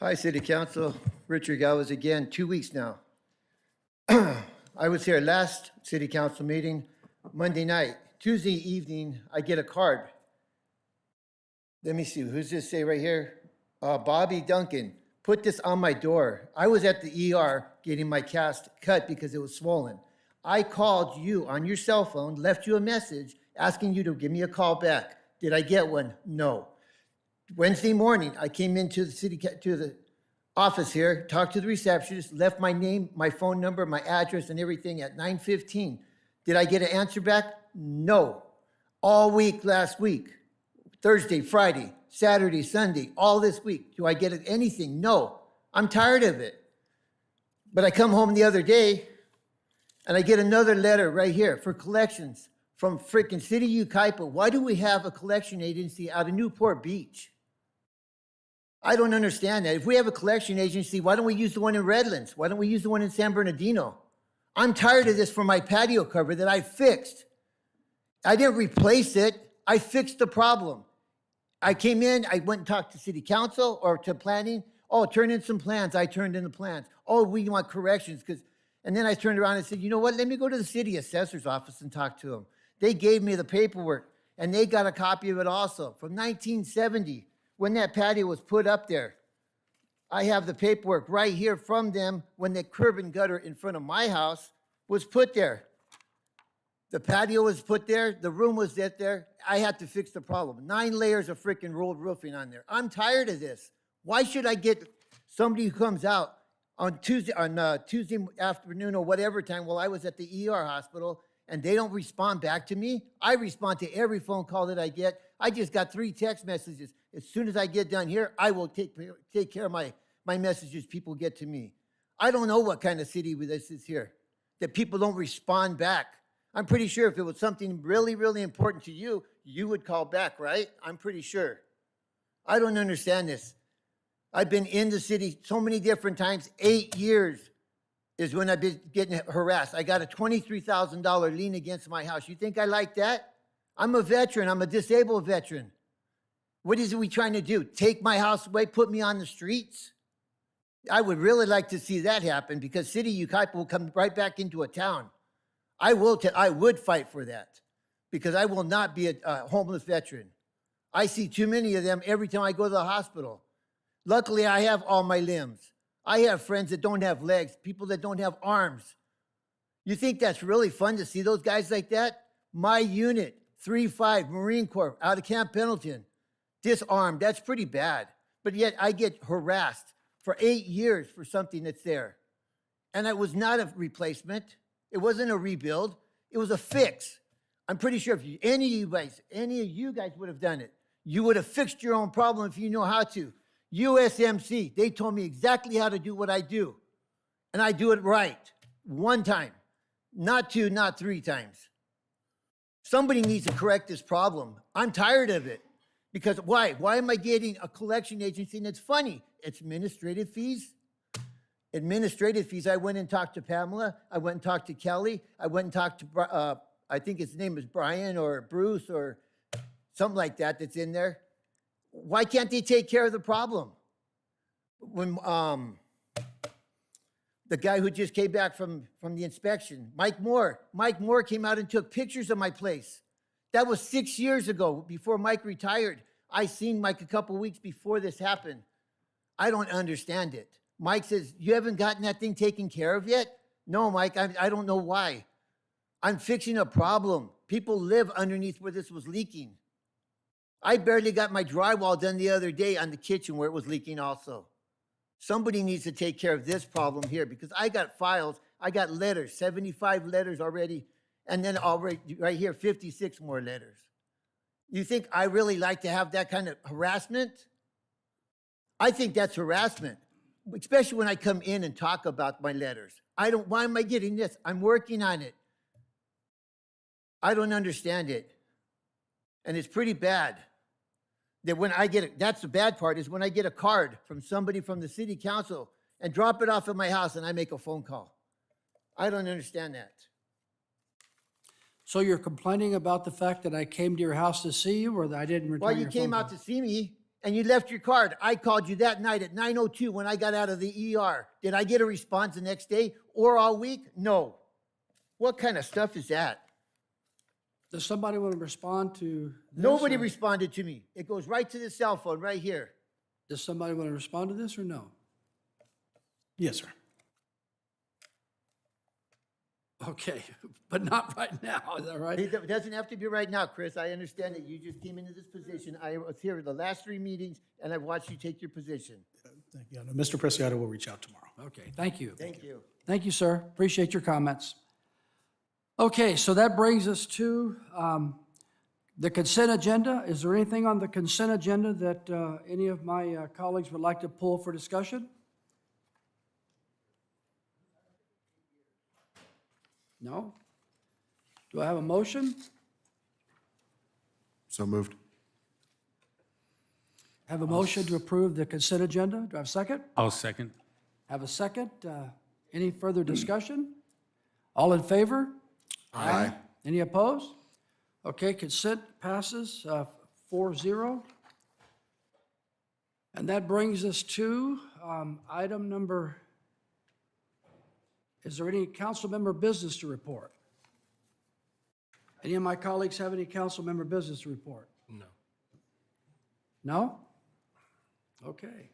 Hi, City Council. Richard Galvez again, 2 weeks now. I was here last City Council meeting, Monday night. Tuesday evening, I get a card. Let me see, who's this say right here? Bobby Duncan, put this on my door. I was at the ER getting my cast cut because it was swollen. I called you on your cell phone, left you a message asking you to give me a call back. Did I get one? No. Wednesday morning, I came into the office here, talked to the receptionist, left my name, my phone number, my address and everything at 9:15. Did I get an answer back? No. All week last week, Thursday, Friday, Saturday, Sunday, all this week. Do I get anything? No. I'm tired of it. But I come home the other day and I get another letter right here for collections from freaking City Yucaipa. Why do we have a collection agency out of Newport Beach? I don't understand that. If we have a collection agency, why don't we use the one in Redlands? Why don't we use the one in San Bernardino? I'm tired of this for my patio cover that I fixed. I didn't replace it. I fixed the problem. I came in, I went and talked to city council or to planning. Oh, turn in some plans. I turned in the plans. Oh, we want corrections. And then I turned around and said, you know what? Let me go to the city assessor's office and talk to them. They gave me the paperwork and they got a copy of it also from 1970 when that patio was put up there. I have the paperwork right here from them when the curb and gutter in front of my house was put there. The patio was put there. The room was there. I had to fix the problem. 9 layers of freaking rolled roofing on there. I'm tired of this. Why should I get somebody who comes out on Tuesday afternoon or whatever time while I was at the ER hospital and they don't respond back to me? I respond to every phone call that I get. I just got 3 text messages. As soon as I get done here, I will take care of my messages people get to me. I don't know what kind of city this is here, that people don't respond back. I'm pretty sure if it was something really, really important to you, you would call back, right? I'm pretty sure. I don't understand this. I've been in the city so many different times. 8 years is when I've been getting harassed. I got a $23,000 lien against my house. You think I like that? I'm a veteran. I'm a disabled veteran. What is it we trying to do? Take my house away, put me on the streets? I would really like to see that happen because City Yucaipa will come right back into a town. I would fight for that because I will not be a homeless veteran. I see too many of them every time I go to the hospital. Luckily, I have all my limbs. I have friends that don't have legs, people that don't have arms. You think that's really fun to see those guys like that? My unit, 3-5, Marine Corps, out of Camp Pendleton, disarmed. That's pretty bad. But yet I get harassed for 8 years for something that's there. And it was not a replacement. It wasn't a rebuild. It was a fix. I'm pretty sure if any of you guys would have done it, you would have fixed your own problem if you know how to. USMC, they told me exactly how to do what I do. And I do it right. 1 time, not 2, not 3 times. Somebody needs to correct this problem. I'm tired of it. Because why? Why am I getting a collection agency? And it's funny. It's administrative fees. Administrative fees. I went and talked to Pamela. I went and talked to Kelly. I went and talked to, I think his name is Brian or Bruce or something like that that's in there. Why can't they take care of the problem? When the guy who just came back from the inspection, Mike Moore came out and took pictures of my place. That was 6 years ago, before Mike retired. I seen Mike a couple weeks before this happened. I don't understand it. Mike says, you haven't gotten that thing taken care of yet? No, Mike, I don't know why. I'm fixing a problem. People live underneath where this was leaking. I barely got my drywall done the other day on the kitchen where it was leaking also. Somebody needs to take care of this problem here because I got files, I got letters, 75 letters already, and then already right here, 56 more letters. You think I really like to have that kind of harassment? I think that's harassment, especially when I come in and talk about my letters. Why am I getting this? I'm working on it. I don't understand it. And it's pretty bad that when I get it, that's the bad part, is when I get a card from somebody from the city council and drop it off at my house and I make a phone call. I don't understand that. So you're complaining about the fact that I came to your house to see you or that I didn't return Well, you your came phone out call? to see me and you left your card. I called you that night at 9:02 when I got out of the ER. Did I get a response the next day or all week? No. What kind of stuff is that? Does somebody want to respond to this? Nobody or- responded to me. It goes right to the cell phone right here. Does somebody want to respond to this or no? Yes, sir. Okay, but not right now, is that right? It doesn't have to be right now, Chris. I understand that you just came into this position. I was here the last 3 meetings, and I've watched you take your position. Thank you. Mr. Preciado will reach out tomorrow. Okay, thank you. Thank you. Thank you, sir. Appreciate your comments. Okay, so that brings us to the consent agenda. Is there anything on the consent agenda that any of my colleagues would like to pull for discussion? No? Do I have a motion? So moved. Have a motion to approve the consent agenda. Do I have a second? I'll second. Have a second. Any further discussion? All in favor? Aye. Any opposed? Okay, consent passes 4-0. And that brings us to item number, is there any council member business to report? Any of my colleagues have any council member business to report? No. No? Okay.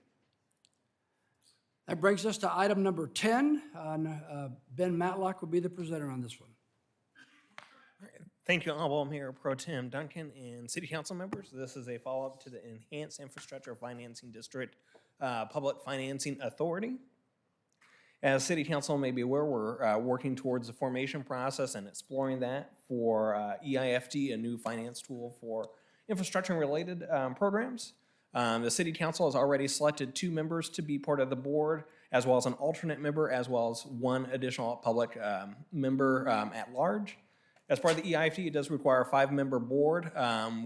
That brings us to item number 10. Ben Matlock will be the presenter on this one. Thank you, Honorable Mayor Pro Tem Duncan and City Council members. This is a follow-up to the Enhanced Infrastructure Financing District Public Financing Authority. As City Council may be aware, we're working towards the formation process and exploring that for EIFT, a new finance tool for infrastructure-related programs. The City Council has already selected 2 members to be part of the board, as well as an alternate member, as well as 1 additional public member at large. As part of the EIFT, it does require a 5-member board,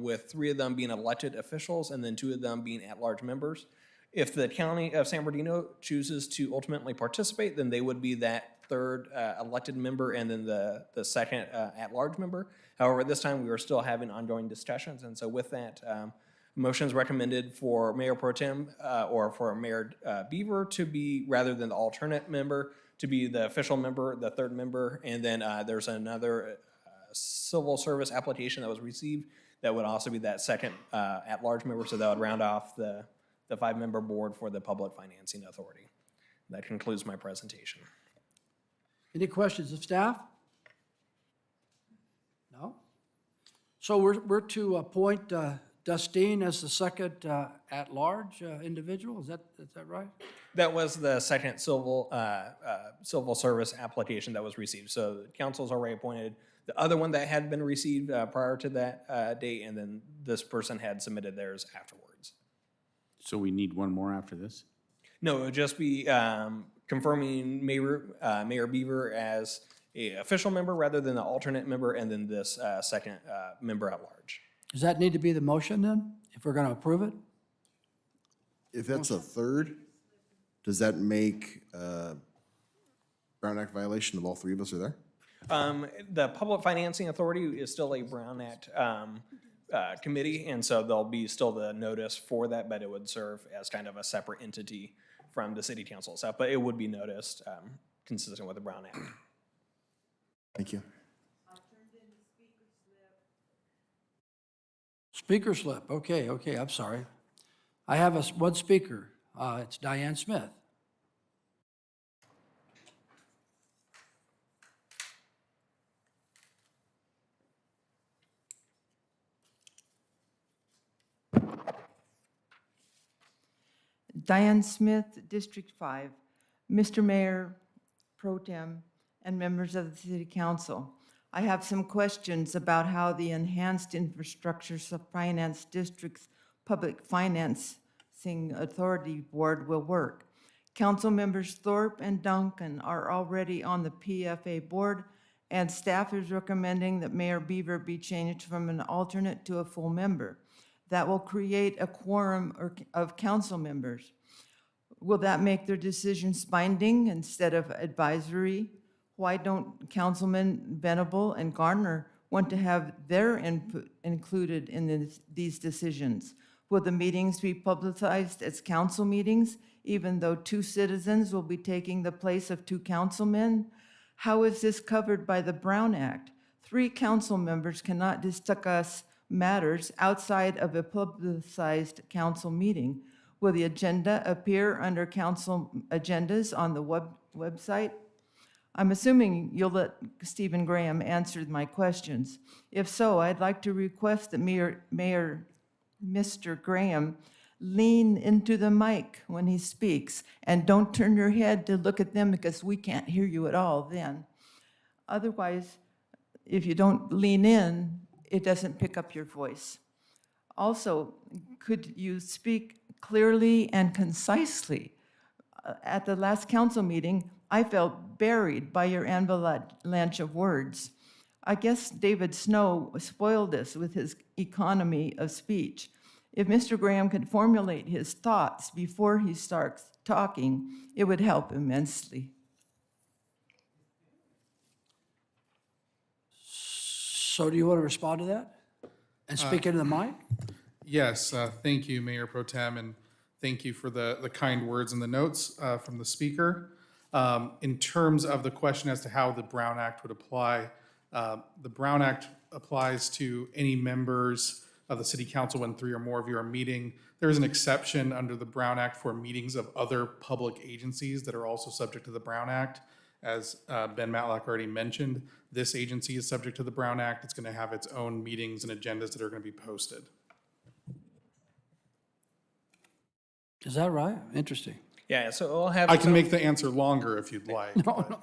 with 3 of them being elected officials and then 2 of them being at-large members. If the County of San Bernardino chooses to ultimately participate, then they would be that 3rd elected member and then the 2nd at-large member. However, at this time, we are still having ongoing discussions, and so with that, motions recommended for Mayor Pro Tem or for Mayor Beaver to be, rather than the alternate member, to be the official member, the 3rd member, and then there's another civil service application that was received that would also be that 2nd at-large member, so that would round off the 5-member board for the Public Financing Authority. That concludes my presentation. Any questions of staff? No? So we're to appoint Dustine as the 2nd at-large individual, is that right? That was the 2nd civil service application that was received. So the council's already appointed the other one that had been received prior to that date, and then this person had submitted theirs afterwards. So we need one more after this? No, it would just be confirming Mayor Beaver as an official member rather than the alternate member, and then this 2nd member at large. Does that need to be the motion then, if we're going to approve it? If that's a 3rd, does that make Brown Act violation if all 3 of us are there? The Public Financing Authority is still a Brown Act committee, and so there'll be still the notice for that, but it would serve as kind of a separate entity from the City Council itself, but it would be noticed consistent with the Brown Act. Thank you. Speaker slip, okay, I'm sorry. I have one speaker, it's Diane Smith. Diane Smith, District 5. Mr. Mayor, Pro Tem, and members of the City Council. I have some questions about how the Enhanced Infrastructure Finance District's Public Financing Authority Board will work. Council members Thorpe and Duncan are already on the PFA board, and staff is recommending that Mayor Beaver be changed from an alternate to a full member. That will create a quorum of council members. Will that make their decisions binding instead of advisory? Why don't Councilmen Venable and Garner want to have their input included in these decisions? Will the meetings be publicized as council meetings, even though 2 citizens will be taking the place of 2 councilmen? How is this covered by the Brown Act? 3 council members cannot discuss matters outside of a publicized council meeting. Will the agenda appear under council agendas on the website? I'm assuming you'll let Stephen Graham answer my questions. If so, I'd like to request that Mr. Graham lean into the mic when he speaks, and don't turn your head to look at them because we can't hear you at all then. Otherwise, if you don't lean in, it doesn't pick up your voice. Also, could you speak clearly and concisely? At the last council meeting, I felt buried by your avalanche of words. I guess David Snow spoiled us with his economy of speech. If Mr. Graham could formulate his thoughts before he starts talking, it would help immensely. So do you want to respond to that? And speak into the mic? Yes, thank you, Mayor Pro Tem, and thank you for the kind words and the notes from the speaker. In terms of the question as to how the Brown Act would apply, the Brown Act applies to any members of the city council when 3 or more of you are meeting. There is an exception under the Brown Act for meetings of other public agencies that are also subject to the Brown Act. As Ben Matlock already mentioned, this agency is subject to the Brown Act. It's going to have its own meetings and agendas that are going to be posted. Is that right? Interesting. Yeah, so I'll have. I can make the answer longer if you'd like. No,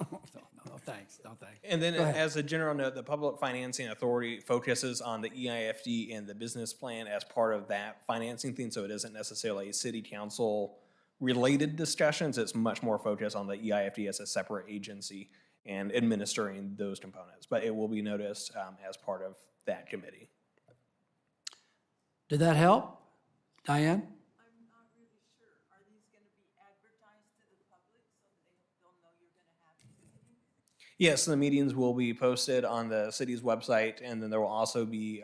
thanks. No, thanks. And then Go ahead. as a general note, the Public Financing Authority focuses on the EIFD and the business plan as part of that financing thing, so it isn't necessarily city council related discussions. It's much more focused on the EIFD as a separate agency and administering those components, but it will be noticed as part of that committee. Did that help, Diane? Yes, the meetings will be posted on the city's website, and then there will also be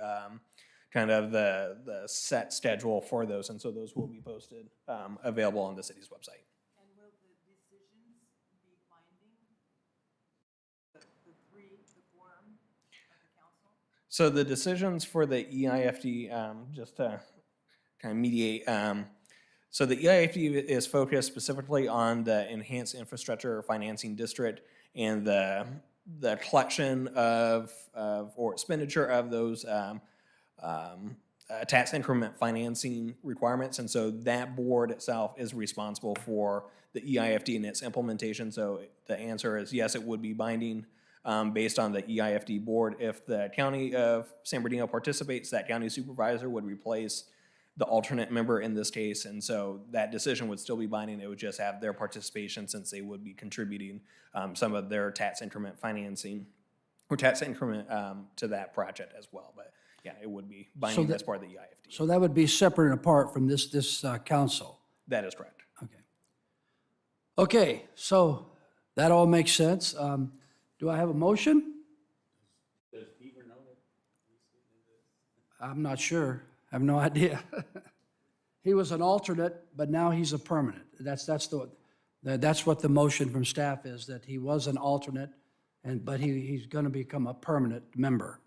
kind of the set schedule for those, and so those will be posted, available on the city's website. And will the decisions be binding? The quorum of the council? So the decisions for the EIFD, just to kind of mediate, so the EIFD is focused specifically on the Enhanced Infrastructure Financing District and the collection of or expenditure of those tax increment financing requirements. And so that board itself is responsible for the EIFD and its implementation. So the answer is yes, it would be binding based on the EIFD board. If the county of San Bernardino participates, that county supervisor would replace the alternate member in this case, and so that decision would still be binding. It would just have their participation since they would be contributing some of their tax increment financing or tax increment to that project as well. But yeah, it would be binding as part of the EIFD. So that would be separate and apart from this council? That is correct. Okay, so that all makes sense. Do I have a motion? Does Beaver know that? I'm not sure. I have no idea. He was an alternate, but now he's a permanent. That's what the motion from staff is, that he was an alternate, but he's going to become a permanent member.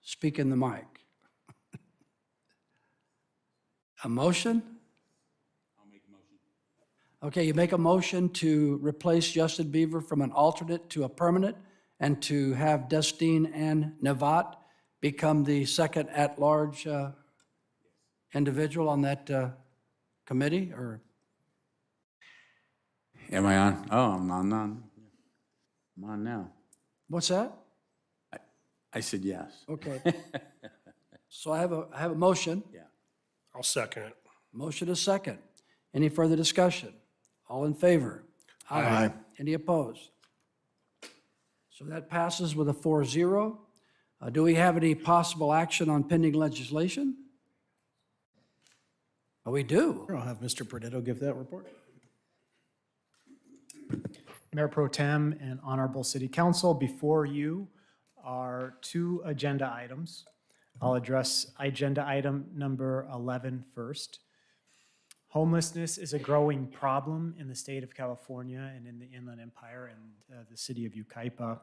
Speak in the mic. A motion? I'll make a motion. Okay, you make a motion to replace Justin Beaver from an alternate to a permanent, and to have Destine Ann Navat become the second at-large individual on that committee, or? Am I on? Oh, I'm on. I'm on now. What's that? I said yes. Okay. So I have a motion. Yeah. I'll second it. Motion is second. Any further discussion? All in favor? Aye. Any opposed? So that passes with a 4-0. Do we have any possible action on pending legislation? Oh, we do. I'll have Mr. Perdetto give that report. Mayor Pro Tem and Honorable City Council, before you are 2 agenda items. I'll address agenda item number 11 first. Homelessness is a growing problem in the state of California and in the Inland Empire and the city of Yucaipa.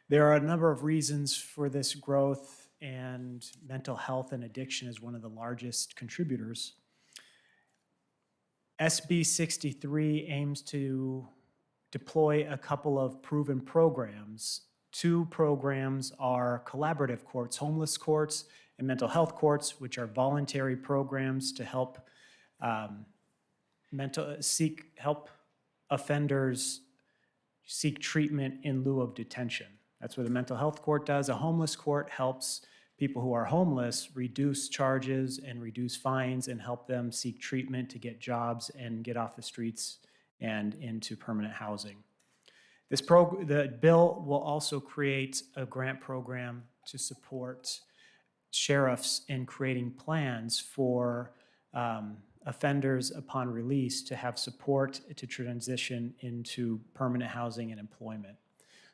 There are a number of reasons for this growth, and mental health and addiction is one of the largest contributors. SB 63 aims to deploy a couple of proven programs. 2 programs are collaborative courts, homeless courts, and mental health courts, which are voluntary programs to help help offenders seek treatment in lieu of detention. That's what a mental health court does. A homeless court helps people who are homeless reduce charges and reduce fines and help them seek treatment to get jobs and get off the streets and into permanent housing. The bill will also create a grant program to support sheriffs in creating plans for offenders upon release to have support to transition into permanent housing and employment.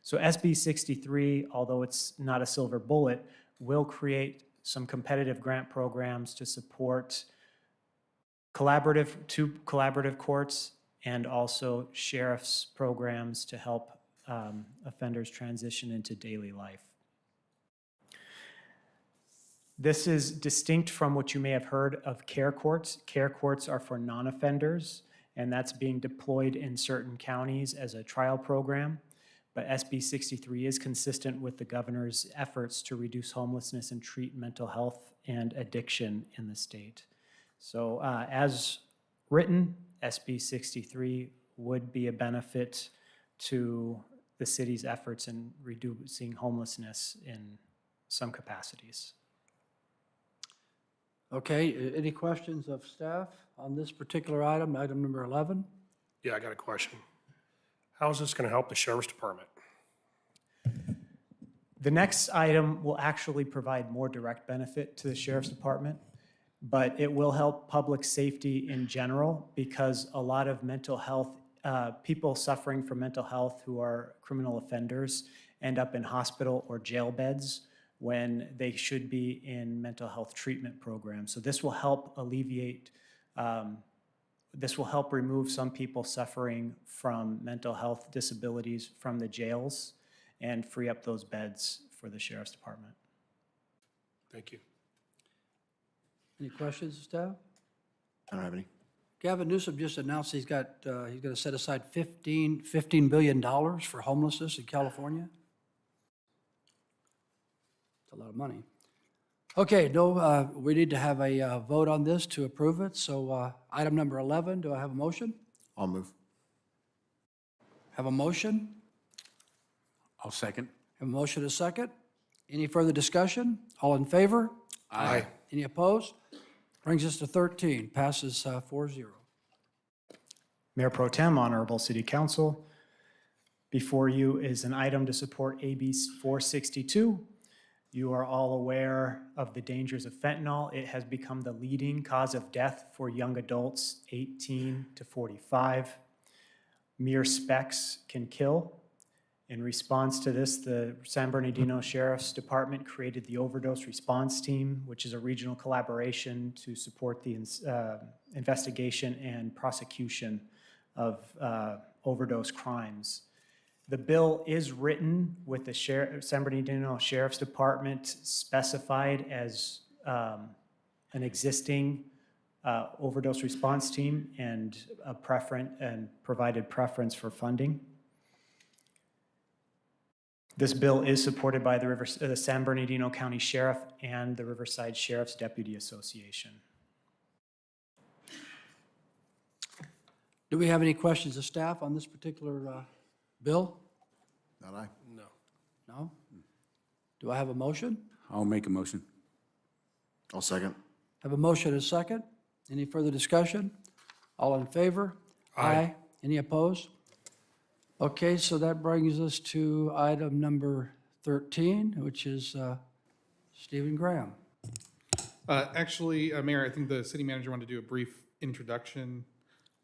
So SB 63, although it's not a silver bullet, will create some competitive grant programs to support collaborative courts and also sheriff's programs to help offenders transition into daily life. This is distinct from what you may have heard of care courts. Care courts are for non-offenders, and that's being deployed in certain counties as a trial program. But SB 63 is consistent with the governor's efforts to reduce homelessness and treat mental health and addiction in the state. So as written, SB 63 would be a benefit to the city's efforts in reducing homelessness in some capacities. Okay, any questions of staff on this particular item, item number 11? Yeah, I got a question. How is this going to help the sheriff's department? The next item will actually provide more direct benefit to the sheriff's department, but it will help public safety in general because a lot of mental health, people suffering from mental health who are criminal offenders end up in hospital or jail beds when they should be in mental health treatment programs. So this will help alleviate, this will help remove some people suffering from mental health disabilities from the jails and free up those beds for the sheriff's department. Thank you. Any questions, staff? I don't have any. Gavin Newsom just announced he's going to set aside $15 billion for homelessness in California. It's a lot of money. Okay, no, we need to have a vote on this to approve it. So item number 11, do I have a motion? I'll move. Have a motion? I'll second. Have a motion and a second. Any further discussion? All in favor? Aye. Any opposed? Brings us to 13, passes 4-0. Mayor Pro Tem, Honorable City Council, before you is an item to support AB 462. You are all aware of the dangers of fentanyl. It has become the leading cause of death for young adults 18 to 45. Mere specks can kill. In response to this, the San Bernardino Sheriff's Department created the Overdose Response Team, which is a regional collaboration to support the investigation and prosecution of overdose crimes. The bill is written with the San Bernardino Sheriff's Department specified as an existing overdose response team and provided preference for funding. This bill is supported by the San Bernardino County Sheriff and the Riverside Sheriff's Deputy Association. Do we have any questions of staff on this particular bill? Not I. No. No? Do I have a motion? I'll make a motion. I'll second. Have a motion and a second. Any further discussion? All in favor? Aye. Any opposed? Okay, so that brings us to item number 13, which is Stephen Graham. Actually, Mayor, I think the city manager wanted to do a brief introduction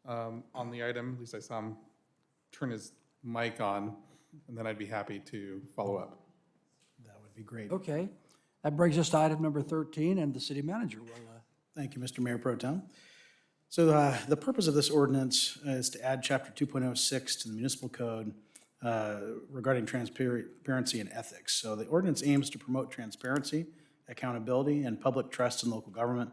on the item. At least I saw him turn his mic on, and then I'd be happy to follow up. That would be great. Okay, that brings us to item number 13, and the city manager will. Thank you, Mr. Mayor Pro Tem. So the purpose of this ordinance is to add Chapter 2.06 to the municipal code regarding transparency and ethics. So the ordinance aims to promote transparency, accountability, and public trust in local government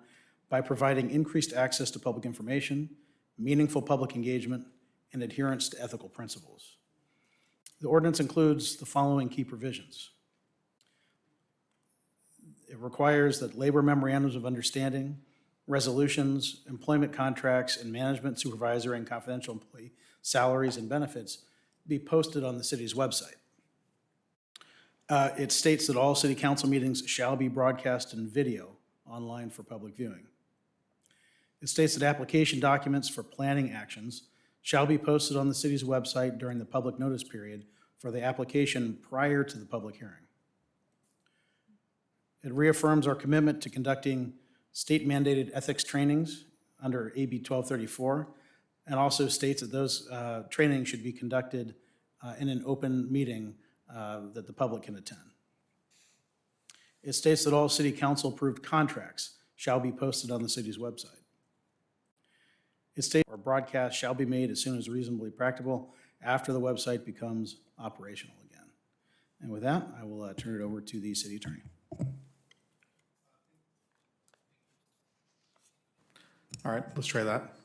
by providing increased access to public information, meaningful public engagement, and adherence to ethical principles. The ordinance includes the following key provisions. It requires that labor memorandums of understanding resolutions, employment contracts, and management, supervisor, and confidential employee salaries and benefits be posted on the city's website. It states that all city council meetings shall be broadcast in video online for public viewing. It states that application documents for planning actions shall be posted on the city's website during the public notice period for the application prior to the public hearing. It reaffirms our commitment to conducting state-mandated ethics trainings under AB 1234, and also states that those trainings should be conducted in an open meeting that the public can attend. It states that all city council-approved contracts shall be posted on the city's website. It states our broadcast shall be made as soon as reasonably practicable after the website becomes operational again. And with that, I will turn it over to the city attorney. All right, let's try that.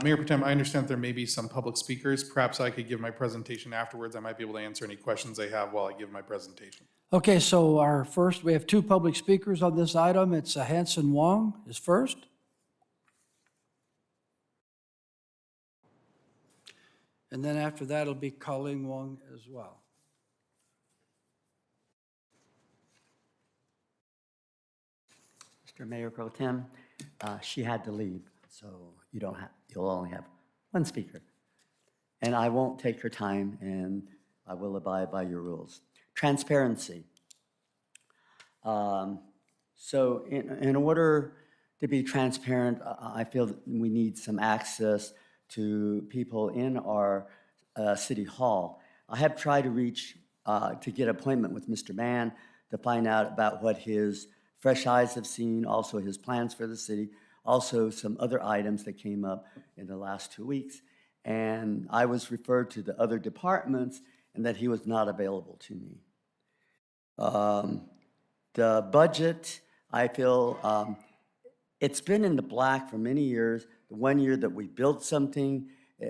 Mayor Pro Tem, I understand there may be some public speakers. Perhaps I could give my presentation afterwards. I might be able to answer any questions they have while I give my presentation. Okay, so we have two public speakers on this item. It's Hanson Wong is first. And then after that, it'll be Colleen Wong as well. Mr. Mayor Pro Tem, she had to leave, so you'll only have one speaker. And I won't take her time, and I will abide by your rules. Transparency. So in order to be transparent, I feel that we need some access to people in our city hall. I have tried to reach to get an appointment with Mr. Mann to find out about what his fresh eyes have seen, also his plans for the city, also some other items that came up in the last 2 weeks. And I was referred to the other departments and that he was not available to me. The budget, I feel it's been in the black for many years. The 1 year that we built something,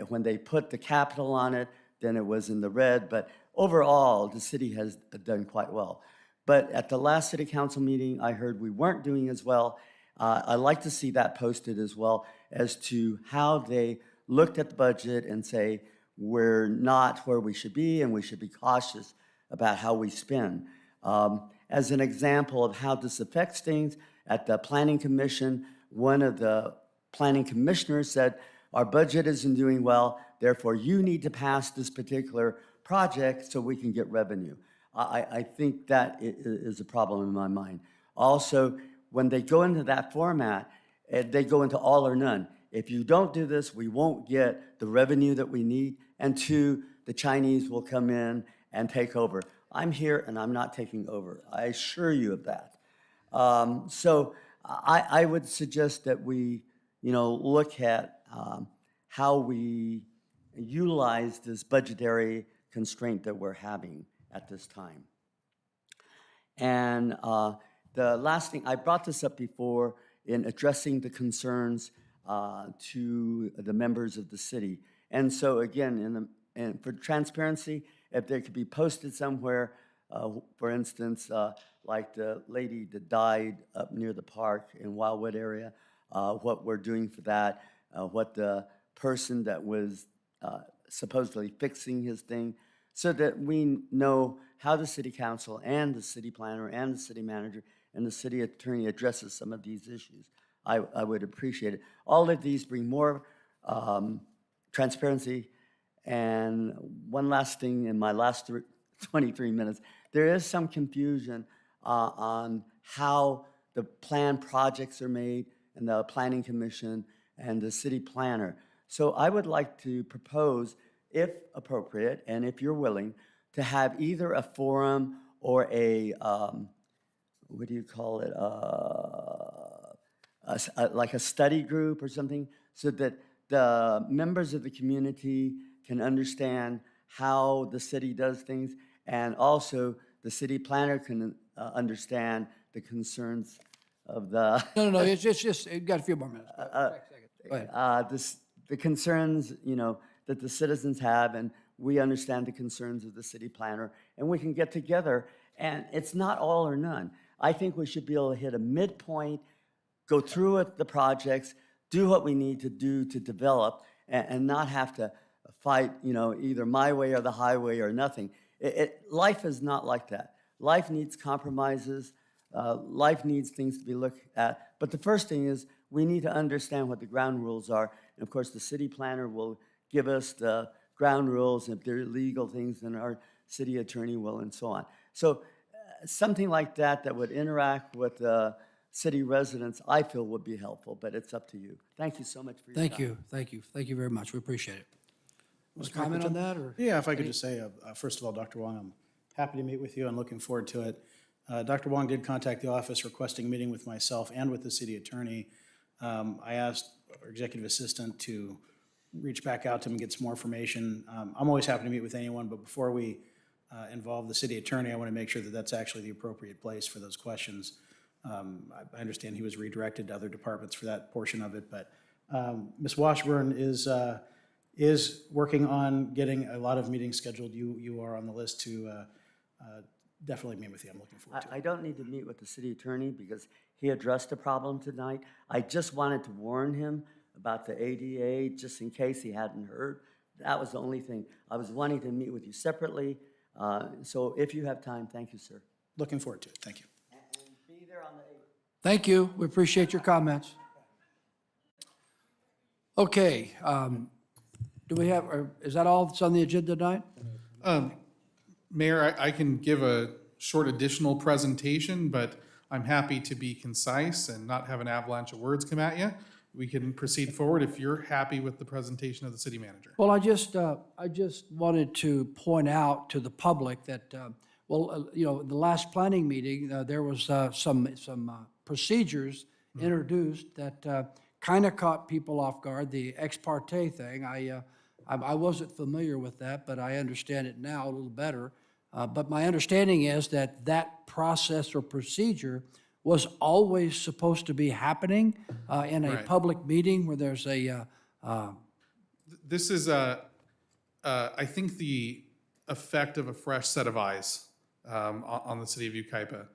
when they put the capital on it, then it was in the red. But overall, the city has done quite well. But at the last city council meeting, I heard we weren't doing as well. I'd like to see that posted as well as to how they looked at the budget and say, we're not where we should be and we should be cautious about how we spend. As an example of how this affects things, at the Planning Commission, one of the planning commissioners said, our budget isn't doing well, therefore you need to pass this particular project so we can get revenue. I think that is a problem in my mind. Also, when they go into that format, they go into all or none. If you don't do this, we won't get the revenue that we need, and two, the Chinese will come in and take over. I'm here and I'm not taking over. I assure you of that. So I would suggest that we, look at how we utilize this budgetary constraint that we're having at this time. And the last thing, I brought this up before in addressing the concerns to the members of the city. And so again, for transparency, if they could be posted somewhere, for instance, like the lady that died up near the park in Wildwood area, what we're doing for that, what the person that was supposedly fixing his thing, so that we know how the city council and the city planner and the city manager and the city attorney addresses some of these issues. I would appreciate it. All of these bring more transparency. And one last thing in my last 23 minutes, there is some confusion on how the planned projects are made and the planning commission and the city planner. So I would like to propose, if appropriate, and if you're willing, to have either a forum or a, what do you call it, like a study group or something, so that the members of the community can understand how the city does things, and also the city planner can understand the concerns of the... No, it's just, you've got a few more minutes. Go ahead. The concerns, that the citizens have, and we understand the concerns of the city planner, and we can get together, and it's not all or none. I think we should be able to hit a midpoint, go through with the projects, do what we need to do to develop, and not have to fight, either my way or the highway or nothing. Life is not like that. Life needs compromises. Life needs things to be looked at. But the first thing is we need to understand what the ground rules are. And of course, the city planner will give us the ground rules. If there are legal things, then our city attorney will, and so on. So something like that would interact with city residents, I feel would be helpful, but it's up to you. Thank you so much for your time. Thank you very much. We appreciate it. Want to comment on that, or? Yeah, if I could just say, first of all, Dr. Wong, I'm happy to meet with you and looking forward to it. Dr. Wong did contact the office requesting a meeting with myself and with the city attorney. I asked our executive assistant to reach back out to him and get some more information. I'm always happy to meet with anyone, but before we involve the city attorney, I want to make sure that that's actually the appropriate place for those questions. I understand he was redirected to other departments for that portion of it, but Ms. Washburn is working on getting a lot of meetings scheduled. You are on the list to definitely meet with you. I'm looking forward to it. I don't need to meet with the city attorney because he addressed the problem tonight. I just wanted to warn him about the ADA, just in case he hadn't heard. That was the only thing. I was wanting to meet with you separately. So if you have time, thank you, sir. Looking forward to it. Thank you. And be there on the 8th. Thank you. We appreciate your comments. Okay, do we have, is that all that's on the agenda tonight? Mayor, I can give a short additional presentation, but I'm happy to be concise and not have an avalanche of words come at you. We can proceed forward if you're happy with the presentation of the city manager. Well, I just wanted to point out to the public that, the last planning meeting, there was some procedures introduced that kind of caught people off guard, the ex parte thing. I wasn't familiar with that, but I understand it now a little better. But my understanding is that that process or procedure was always supposed to be happening in a public meeting where there's a... This is, I think, the effect of a fresh set of eyes on the city of Yucaipa.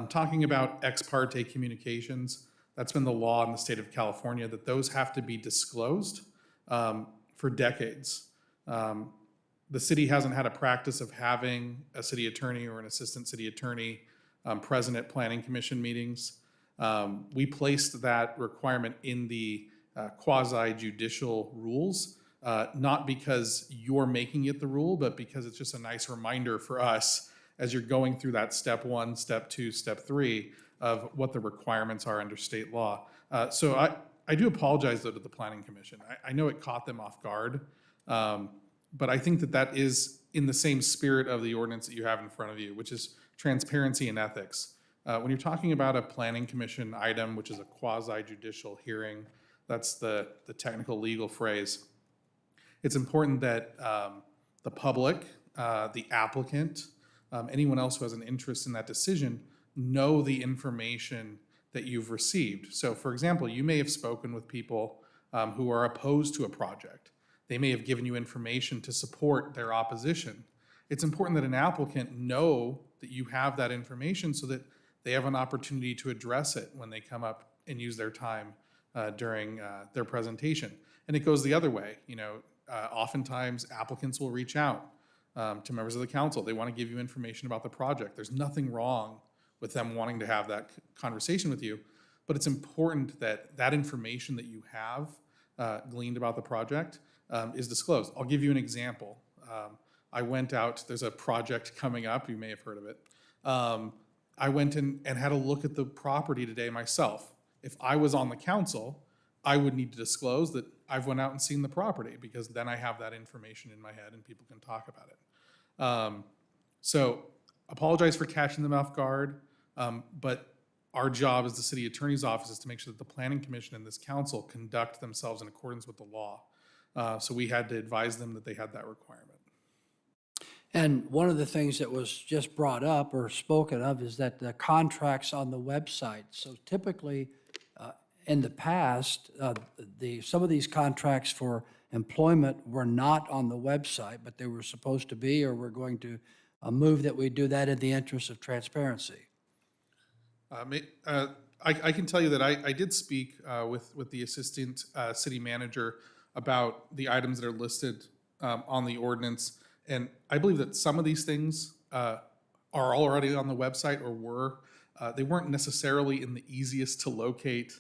Talking about ex parte communications, that's been the law in the state of California, that those have to be disclosed for decades. The city hasn't had a practice of having a city attorney or an assistant city attorney present at planning commission meetings. We placed that requirement in the quasi-judicial rules, not because you're making it the rule, but because it's just a nice reminder for us as you're going through that step 1, step 2, step 3 of what the requirements are under state law. So I do apologize, though, to the Planning Commission. I know it caught them off guard, but I think that is in the same spirit of the ordinance that you have in front of you, which is transparency and ethics. When you're talking about a Planning Commission item, which is a quasi-judicial hearing, that's the technical legal phrase, it's important that the public, the applicant, anyone else who has an interest in that decision know the information that you've received. So for example, you may have spoken with people who are opposed to a project. They may have given you information to support their opposition. It's important that an applicant know that you have that information so that they have an opportunity to address it when they come up and use their time during their presentation. And it goes the other way. Oftentimes applicants will reach out to members of the council. They want to give you information about the project. There's nothing wrong with them wanting to have that conversation with you, but it's important that that information that you have gleaned about the project is disclosed. I'll give you an example. I went out, there's a project coming up, you may have heard of it. I went and had a look at the property today myself. If I was on the council, I would need to disclose that I've went out and seen the property, because then I have that information in my head and people can talk about it. So apologize for catching them off guard, but our job as the city attorney's office is to make sure that the planning commission and this council conduct themselves in accordance with the law. So we had to advise them that they had that requirement. And one of the things that was just brought up or spoken of is that the contracts on the website. So typically, in the past, some of these contracts for employment were not on the website, but they were supposed to be, or we're going to move that we do that in the interest of transparency. I can tell you that I did speak with the assistant city manager about the items that are listed on the ordinance. And I believe that some of these things are already on the website or were. They weren't necessarily in the easiest to locate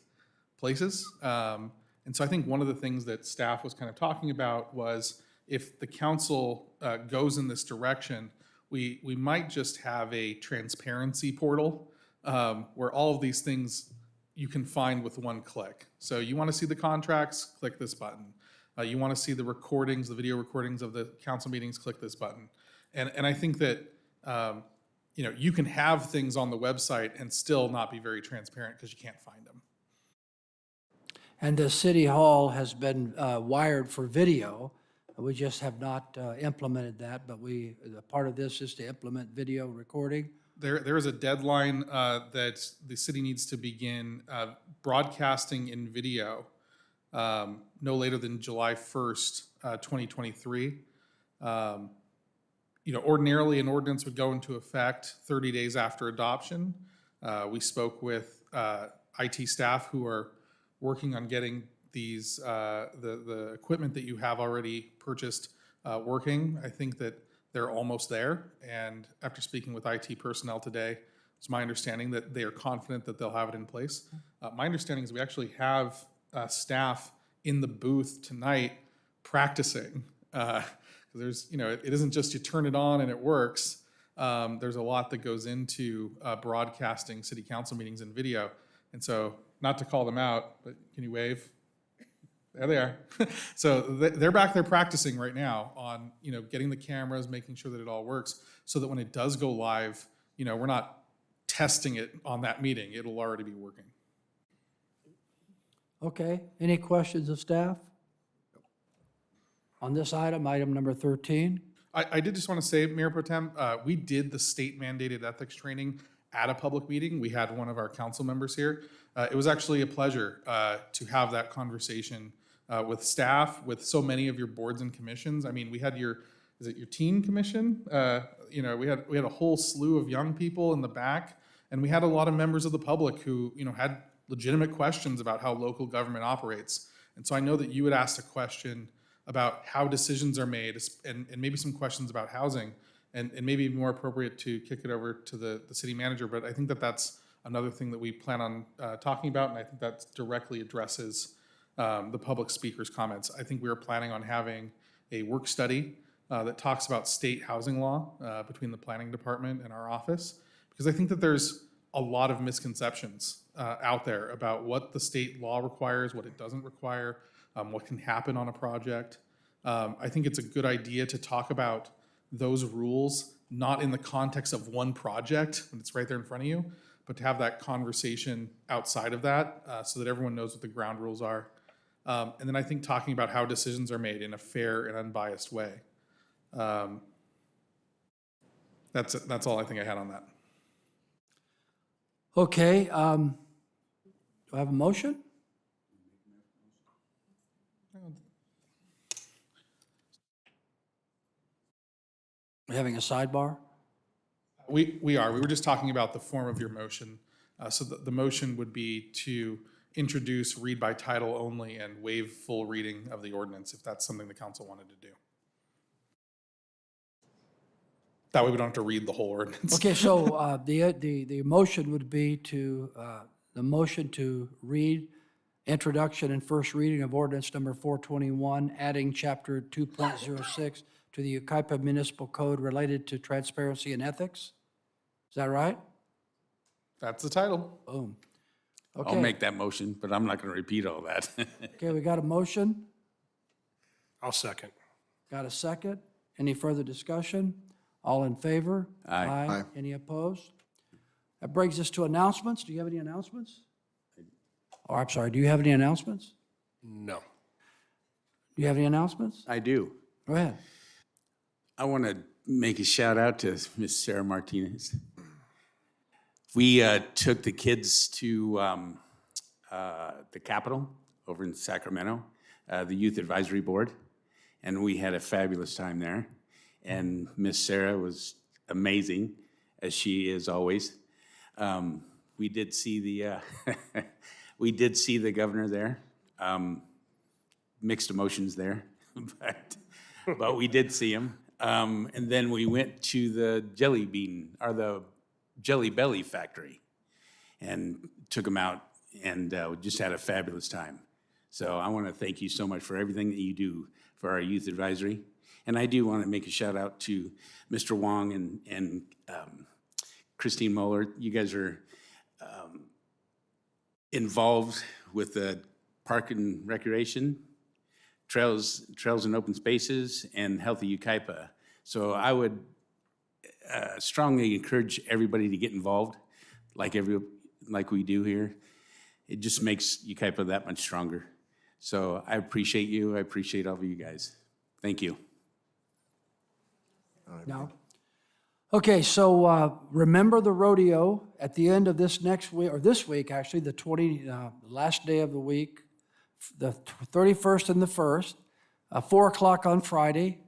places. And so I think one of the things that staff was kind of talking about was if the council goes in this direction, we might just have a transparency portal where all of these things you can find with one click. So you want to see the contracts, click this button. You want to see the recordings, the video recordings of the council meetings, click this button. And I think that you can have things on the website and still not be very transparent because you can't find them. And the city hall has been wired for video. We just have not implemented that, but part of this is to implement video recording. There is a deadline that the city needs to begin broadcasting in video no later than July 1st, 2023. Ordinarily an ordinance would go into effect 30 days after adoption. We spoke with IT staff who are working on getting these the equipment that you have already purchased working. I think that they're almost there. And after speaking with IT personnel today, it's my understanding that they are confident that they'll have it in place. My understanding is we actually have staff in the booth tonight practicing. There's, it isn't just you turn it on and it works. There's a lot that goes into broadcasting city council meetings in video. And so, not to call them out, but can you wave? There they are. So they're back there practicing right now on, getting the cameras, making sure that it all works, so that when it does go live, we're not testing it on that meeting. It'll already be working. Okay, any questions of staff? On this item number 13? I did just want to say, Mayor Pro Tem, we did the state mandated ethics training at a public meeting. We had one of our council members here. It was actually a pleasure to have that conversation with staff, with so many of your boards and commissions. I mean, we had your teen commission? We had a whole slew of young people in the back, and we had a lot of members of the public who, had legitimate questions about how local government operates. And so I know that you had asked a question about how decisions are made, and maybe some questions about housing, and maybe more appropriate to kick it over to the city manager. But I think that that's another thing that we plan on talking about, and I think that directly addresses the public speaker's comments. I think we are planning on having a work study that talks about state housing law between the planning department and our office, because I think that there's a lot of misconceptions out there about what the state law requires, what it doesn't require, what can happen on a project. I think it's a good idea to talk about those rules, not in the context of one project when it's right there in front of you, but to have that conversation outside of that so that everyone knows what the ground rules are. And then I think talking about how decisions are made in a fair and unbiased way. That's all I think I had on that. Okay, do I have a motion? We're having a sidebar? We are. We were just talking about the form of your motion. So the motion would be to introduce, read by title only, and waive full reading of the ordinance, if that's something the council wanted to do. That way we don't have to read the whole ordinance. Okay, so the motion would be the motion to read introduction and first reading of ordinance number 421, adding chapter 2.06 to the Yucaipa Municipal Code related to transparency and ethics. Is that right? That's the title. Boom. I'll Okay. make that motion, but I'm not going to repeat all that. Okay, we got a motion, I'll second. got a second. Any further discussion? All in favor? Aye. Aye. Any opposed? That brings us to announcements. Do you have any announcements? Oh, I'm sorry, do you have any announcements? No. Do you have any announcements? I do. Go ahead. I want to make a shout out to Miss Sarah Martinez. We took the kids to the Capitol over in Sacramento, the Youth Advisory Board, and we had a fabulous time there. And Miss Sarah was amazing, as she is always. we did see the, we did see the governor there. Mixed emotions there, but we did see him. And then we went to the jelly bean, or the Jelly Belly factory, and took him out, and we just had a fabulous time. So I want to thank you so much for everything that you do for our youth advisory. And I do want to make a shout out to Mr. Wong and Christine Moeller. You guys are involved with the park and recreation, trails and open spaces, and Healthy Yucaipa. So I would strongly encourage everybody to get involved, like we do here. It just makes Yucaipa that much stronger. So I appreciate you. I appreciate all of you guys. Thank you. No? Okay, so remember the rodeo at the end of this next week, or this week, actually, the last day of the week, the 31st and the 1st, 4 o'clock on Friday,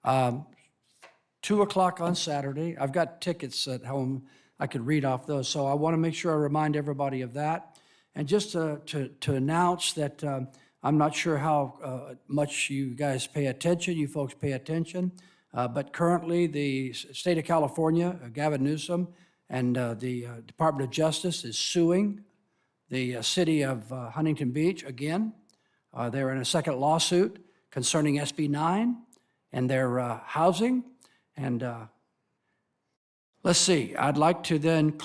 2 o'clock on Saturday. I've got tickets at home. I could read off those, so I want to make sure I remind everybody of that. And just to announce that I'm not sure how much you guys pay attention, you folks pay attention, but currently the state of California, Gavin Newsom, and the Department of Justice is suing the city of Huntington Beach again. They're in a second lawsuit concerning SB 9 and their housing. And let's see, I'd like to then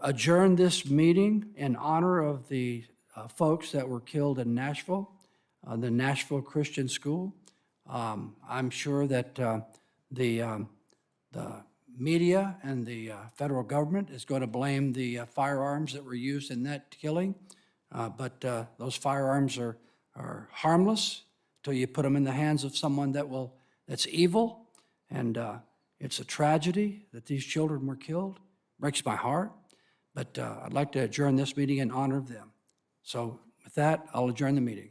adjourn this meeting in honor of the folks that were killed in Nashville, the Nashville Christian School. I'm sure that the media and the federal government is going to blame the firearms that were used in that killing, but those firearms are harmless till you put them in the hands of someone that's evil, and it's a tragedy that these children were killed. Breaks my heart, but I'd like to adjourn this meeting in honor of them. So with that, I'll adjourn the meeting.